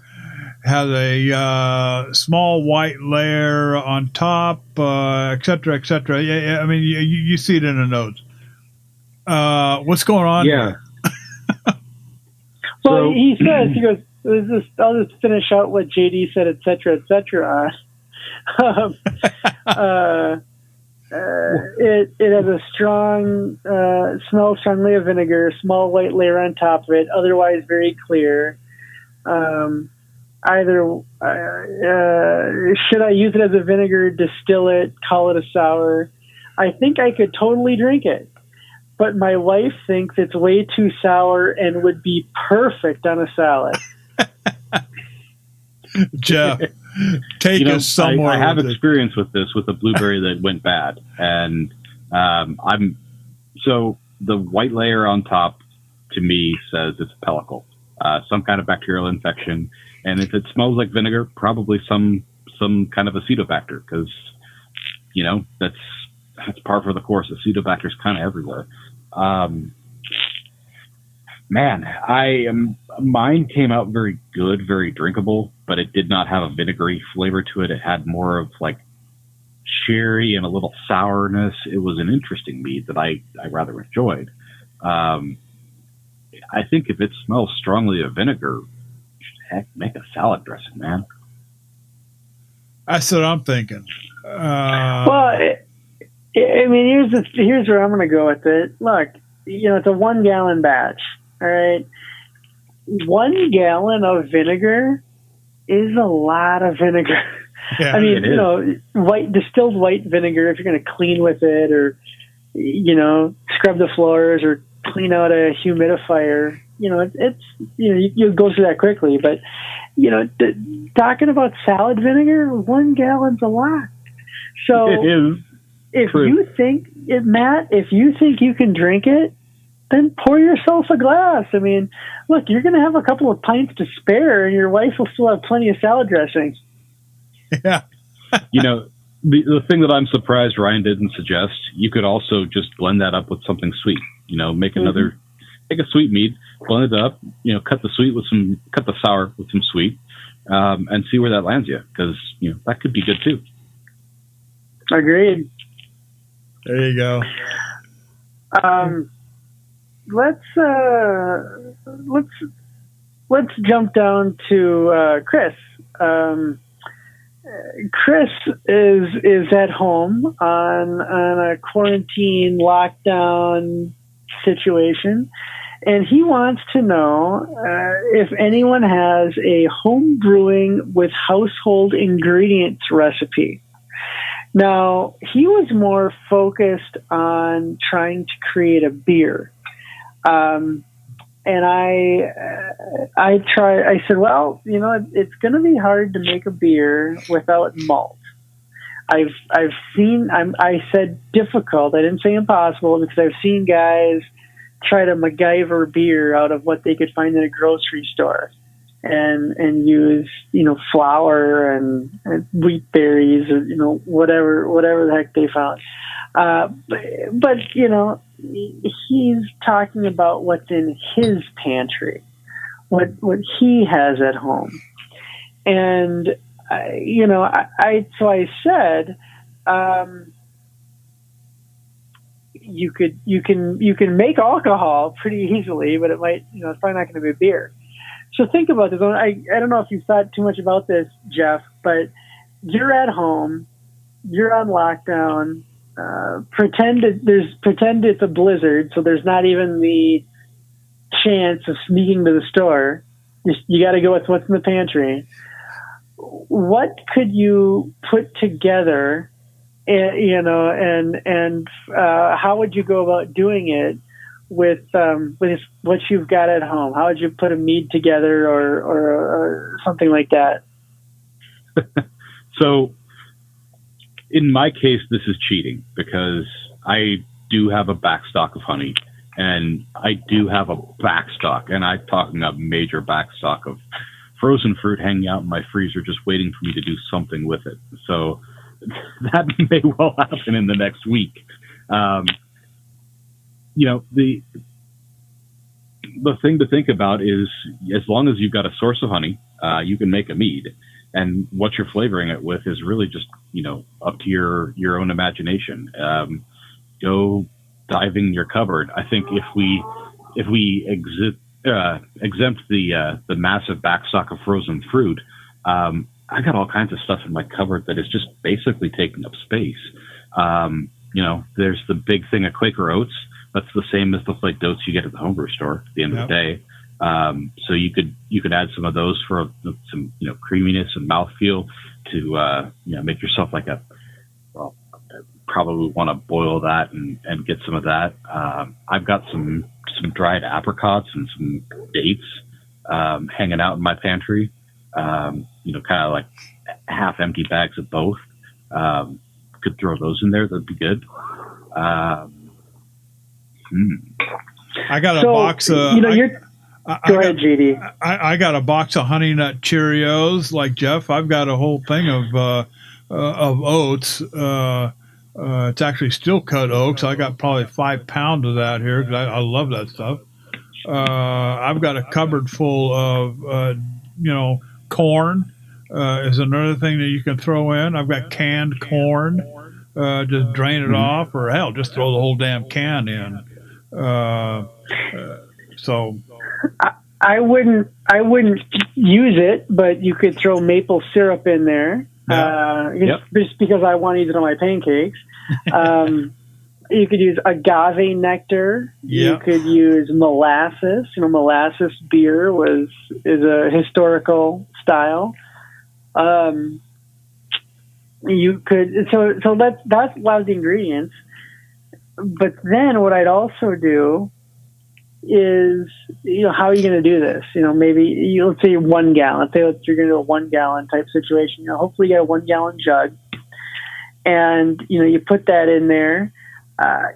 Speaker 1: Has a small white layer on top, et cetera, et cetera. Yeah, I mean, you see it in the notes. What's going on?
Speaker 3: Yeah.
Speaker 2: Well, he goes, I'll just finish out what JD said, et cetera, on. It has a strong, smells strongly of vinegar, small white layer on top of it, otherwise very clear. Should I use it as a vinegar, distill it, call it a sour? I think I could totally drink it, but my wife thinks it's way too sour and would be perfect on a salad.
Speaker 1: Jeff, take us somewhere.
Speaker 3: I have experience with this with a blueberry that went bad, and so the white layer on top to me says it's a pellicle, some kind of bacterial infection. And if it smells like vinegar, probably some kind of Acetobacter, because that's par for the course. Acetobacter is kind of everywhere. Mine came out very good, very drinkable, but it did not have a vinegary flavor to it. It had more of like sherry and a little sourness. It was an interesting mead that I rather enjoyed. I think if it smells strongly of vinegar, heck, make a salad dressing, man.
Speaker 1: That's what I'm thinking.
Speaker 2: Here's where I'm going to go with it. Look, it's a 1 gallon batch. All right, 1 gallon of vinegar is a lot of vinegar.
Speaker 1: Yeah,
Speaker 2: I mean, distilled white vinegar. If you're going to clean with it, or scrub the floors, or clean out a humidifier. You'll go through that quickly, but talking about salad vinegar, 1 gallon's a lot. So
Speaker 3: it is.
Speaker 2: If you think you can drink it, then pour yourself a glass. I mean, look, you're going to have a couple of pints to spare, and your wife will still have plenty of salad dressing.
Speaker 1: Yeah.
Speaker 3: The thing that I'm surprised Ryan didn't suggest, you could also just blend that up with something sweet. Make another. Take a sweet mead, blend it up, cut the sour with some sweet, and see where that lands you. Because, that could be good too.
Speaker 2: Agreed.
Speaker 1: There you go.
Speaker 2: Let's jump down to Chris. Chris is at home on a quarantine lockdown situation, and he wants to know if anyone has a home brewing with household ingredients recipe. Now, he was more focused on trying to create a beer. And I said, well, it's going to be hard to make a beer without malt. I said difficult. I didn't say impossible, because I've seen guys try to MacGyver beer out of what they could find in a grocery store, and use flour and wheat berries, or whatever the heck they found. But he's talking about what's in his pantry, what he has at home, and so I said, you can make alcohol pretty easily, but it might, it's probably not going to be beer. So think about this. I don't know if you've thought too much about this, Jeff, but you're at home, you're on lockdown. Pretend it's a blizzard, so there's not even the chance of sneaking to the store. You got to go with what's in the pantry. What could you put together, and how would you go about doing it with what you've got at home? How would you put a mead together, or something like that?
Speaker 3: So, in my case, this is cheating, because I do have a backstock of honey, and I do have a backstock, and I'm talking a major backstock of frozen fruit hanging out in my freezer, just waiting for me to do something with it. So that may well happen in the next week. the thing to think about is, as long as you've got a source of honey, you can make a mead. And what you're flavoring it with is really just, up to your own imagination. Go diving your cupboard. I think if we exempt the massive backstock of frozen fruit, I got all kinds of stuff in my cupboard that is just basically taking up space. There's the big thing of Quaker Oats. That's the same as the flaked oats you get at the homebrew store at the end of the day. So you could add some of those for some creaminess and mouthfeel to make yourself like probably want to boil that and get some of that. I've got some dried apricots and some dates hanging out in my pantry. Kind of like half empty bags of both. Could throw those in there. That'd be good.
Speaker 1: I got a box of.
Speaker 2: Go ahead, GD.
Speaker 1: I got a box of Honey Nut Cheerios, like Jeff. I've got a whole thing of oats. It's actually steel cut oats. I got probably 5 pounds of that here because I love that stuff. I've got a cupboard full of corn. Is another thing that you can throw in. I've got canned corn. Just drain it off, or hell, just throw the whole damn can in. So
Speaker 2: I wouldn't use it, but you could throw maple syrup in there. Just because I want to use it on my pancakes. You could use agave nectar. You could use molasses. Molasses beer is a historical style. You could so that's a lot of the ingredients. But then what I'd also do is, how are you going to do this? Maybe let's say 1 gallon. Let's say you're going to do a 1 gallon type situation. Hopefully you get a 1 gallon jug, and you put that in there.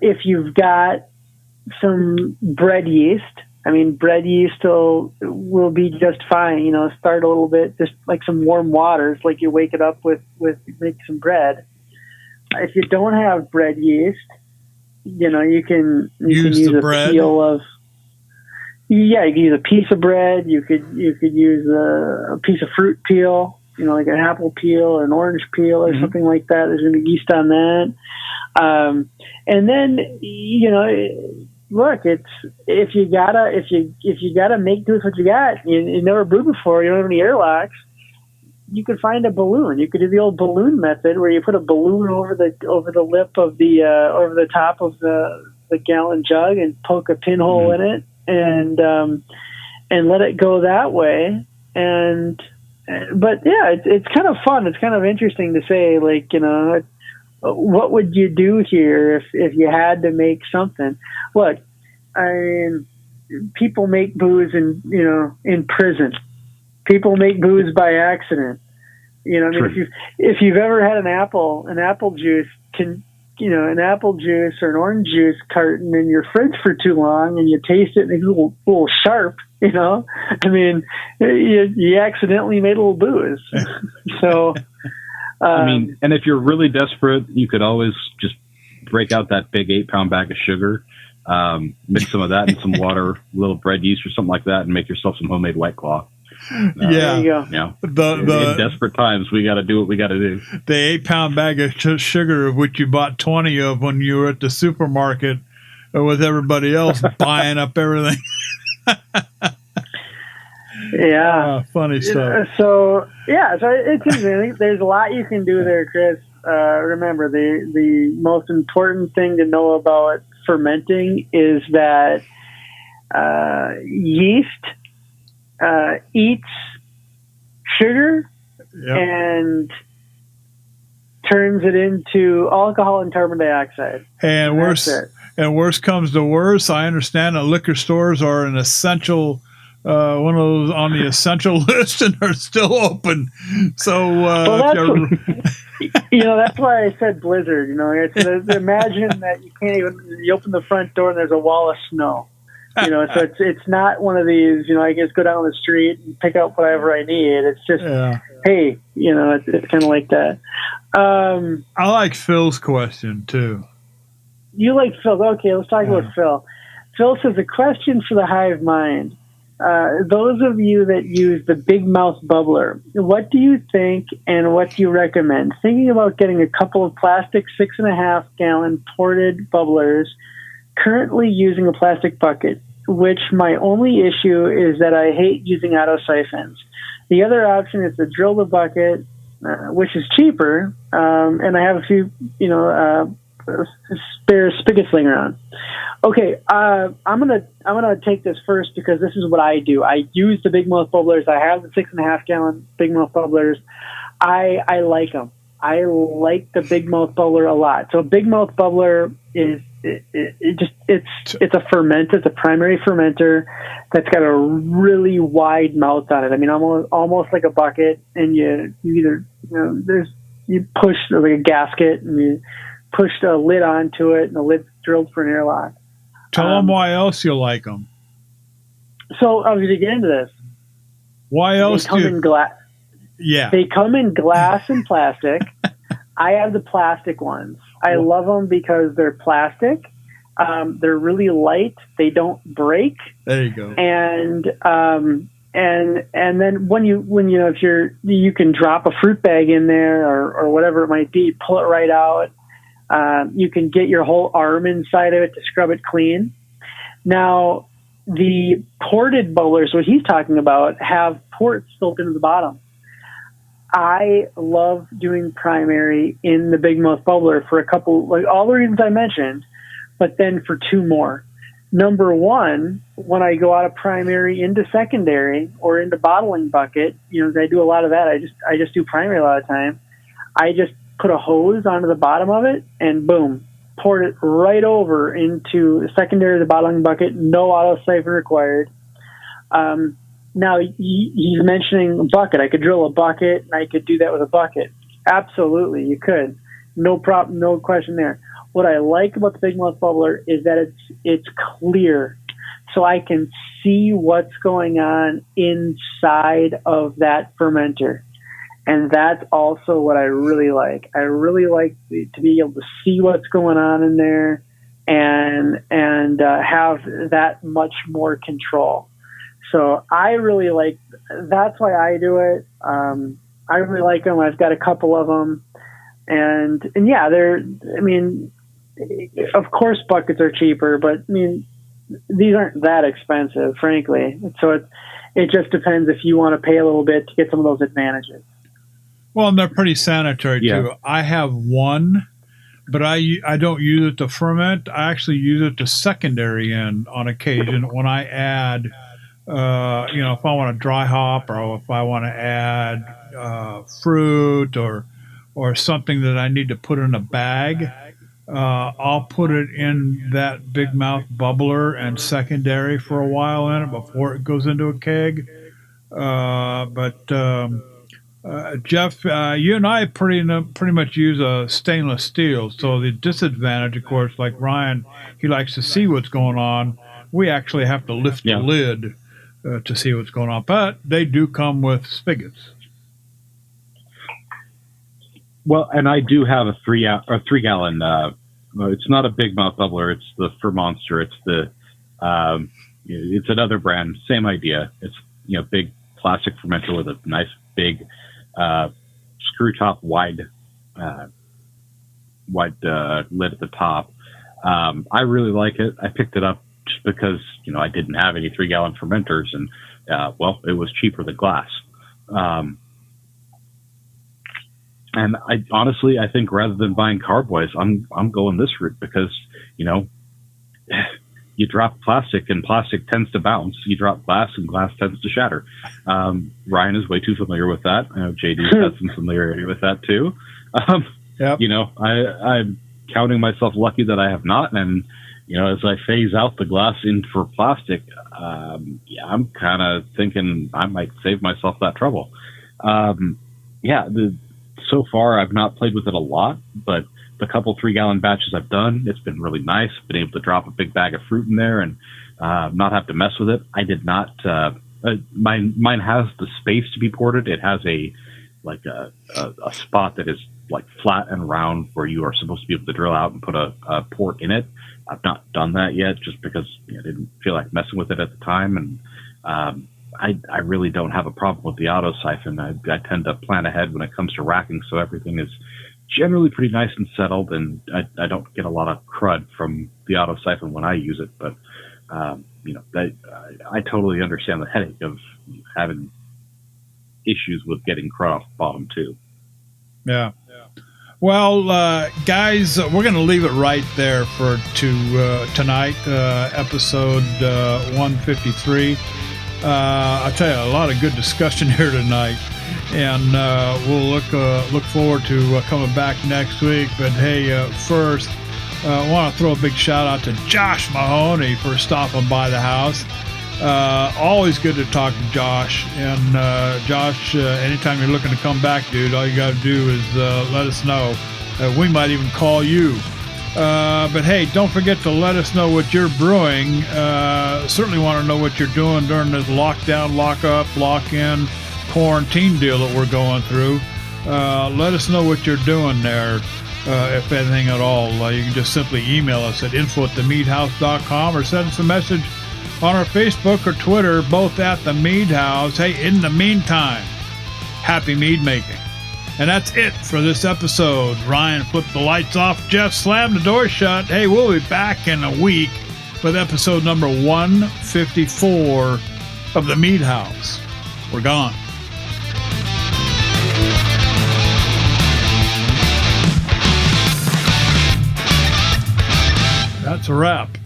Speaker 2: If you've got some bread yeast, bread yeast will be just fine. Start a little bit, just like some warm water. It's like you wake it up with make some bread. If you don't have bread yeast, you can use a
Speaker 1: bread.
Speaker 2: peel of. Yeah, you could use a piece of bread. You could use a piece of fruit peel. Like an apple peel or an orange peel or something like that. There's going to be yeast on that. And then look, it's if you gotta make do with what you got. You never brewed before. You don't have any airlocks. You could find a balloon. You could do the old balloon method where you put a balloon over the lip of over the top of the gallon jug and poke a pinhole in it and let it go that way. But yeah, it's kind of fun. It's kind of interesting to say, like, what would you do here if you had to make something? Look, people make booze in prison. People make booze by accident. If you've ever had an apple juice an apple juice or an orange juice carton in your fridge for too long and you taste it and it's a little sharp, you accidentally made a little booze. So,
Speaker 3: and if you're really desperate, you could always just break out that big 8-pound bag of sugar, mix some of that in some water, a little bread yeast or something like that, and make yourself some homemade White Claw.
Speaker 2: There you go.
Speaker 3: In desperate times, we got to do what we got to do.
Speaker 1: The 8-pound bag of sugar, of which you bought 20 of when you were at the supermarket with everybody else buying up everything.
Speaker 2: Yeah.
Speaker 1: Funny stuff.
Speaker 2: So it's interesting. There's a lot you can do there, Chris. Remember, the most important thing to know about fermenting is that yeast eats sugar and turns it into alcohol and carbon dioxide.
Speaker 1: And worse comes to worse, I understand that liquor stores are an essential, one of those on the essential list, and are still open. So,
Speaker 2: that's why I said blizzard. Imagine that you open the front door and there's a wall of snow. So it's not one of these, I just go down the street and pick up whatever I need. It's just, hey, it's kind of like that.
Speaker 1: I like Phil's question too.
Speaker 2: You like Phil? Okay, let's talk about Phil. Phil says, a question for the hive mind. Those of you that use the Big Mouth Bubbler, what do you think and what do you recommend? Thinking about getting a couple of plastic 6.5 gallon ported bubblers, currently using a plastic bucket, which my only issue is that I hate using auto siphons. The other option is to drill the bucket, which is cheaper, and I have a few, spare spigots laying around. Okay, I'm gonna take this first because this is what I do. I use the Big Mouth Bubblers. I have the 6.5 gallon Big Mouth Bubblers. I like them. I like the Big Mouth Bubbler a lot. So a Big Mouth Bubbler is it's a fermenter. It's a primary fermenter that's got a really wide mouth on it. I mean, almost like a bucket, and you either you push like a gasket and you push the lid onto it, and the lid's drilled for an airlock.
Speaker 1: Tell them why else you like them.
Speaker 2: So I was going to get into this.
Speaker 1: Why else
Speaker 2: they come in glass?
Speaker 1: Yeah,
Speaker 2: they come in glass and plastic. I have the plastic ones. I love them because they're plastic. They're really light. They don't break.
Speaker 1: There you go.
Speaker 2: And then when if you can drop a fruit bag in there or whatever it might be, pull it right out. You can get your whole arm inside of it to scrub it clean. Now, the ported bubblers, what he's talking about, have ports built into the bottom. I love doing primary in the Big Mouth Bubbler for a couple, like all the reasons I mentioned, but then for two more. Number one, when I go out of primary into secondary or into bottling bucket, I do a lot of that. I just do primary a lot of time. I just put a hose onto the bottom of it and boom, poured it right over into the secondary of the bottling bucket. No auto siphon required. Now he's mentioning a bucket. I could drill a bucket and I could do that with a bucket. Absolutely, you could. No problem, no question there. What I like about the Big Mouth Bubbler is that it's clear, so I can see what's going on inside of that fermenter. And that's also what I really like. I really like to be able to see what's going on in there and have that much more control. So I really like, that's why I do it. I really like them. I've got a couple of them. And yeah, of course buckets are cheaper, but these aren't that expensive, frankly. So it just depends if you want to pay a little bit to get some of those advantages.
Speaker 1: Well, and they're pretty sanitary too. I have one, but I don't use it to ferment. I actually use it to secondary in on occasion when I add, if I want to dry hop or if I want to add fruit or something that I need to put in a bag, I'll put it in that Big Mouth Bubbler and secondary for a while in it before it goes into a keg. Jeff, you and I pretty much use a stainless steel. So the disadvantage, of course, like Ryan, he likes to see what's going on. We actually have to lift the lid to see what's going on. But they do come with spigots.
Speaker 3: Well, and I do have a 3 gallon. It's not a Big Mouth Bubbler. It's the Fermonster. It's the it's another brand. Same idea. It's big plastic fermenter with a nice big screw top wide lid at the top. I really like it. I picked it up just because I didn't have any 3 gallon fermenters, and it was cheaper than glass. And I honestly, I think rather than buying carboys, I'm going this route because you drop plastic and plastic tends to bounce. You drop glass and glass tends to shatter. Ryan is way too familiar with that. I know JD has some familiarity with that too.
Speaker 1: Yep.
Speaker 3: I'm counting myself lucky that I have not. And, as I phase out the glass in for plastic, I'm kind of thinking I might save myself that trouble. So far I've not played with it a lot, but the couple 3 gallon batches I've done, it's been really nice. Been able to drop a big bag of fruit in there and not have to mess with it. I did not. Mine has the space to be ported. It has a spot that is like flat and round where you are supposed to be able to drill out and put a port in it. I've not done that yet, just because I didn't feel like messing with it at the time, and I really don't have a problem with the auto siphon. I tend to plan ahead when it comes to racking, so everything is generally pretty nice and settled, and I don't get a lot of crud from the auto siphon when I use it. But I totally understand the headache of having issues with getting crud off the bottom too.
Speaker 1: Yeah. Well, guys, we're going to leave it right there for tonight, episode 153. I tell you, a lot of good discussion here tonight, and we'll look forward to coming back next week. But hey, first, I want to throw a big shout out to Josh Mahoney for stopping by the house. Always good to talk to Josh. And Josh, anytime you're looking to come back, dude, all you got to do is let us know. We might even call you. But hey, don't forget to let us know what you're brewing. Certainly want to know what you're doing during this lockdown, lock-up, lock-in, quarantine deal that we're going through. Let us know what you're doing there, if anything at all. You can just simply email us at info@themeadhouse.com or send us a message on our Facebook or Twitter, both at The Mead House. Hey, in the meantime, happy mead making. And that's it for this episode. Ryan flipped the lights off. Jeff slammed the door shut. Hey, we'll be back in a week with episode number 154 of The Mead House. We're gone. That's a wrap.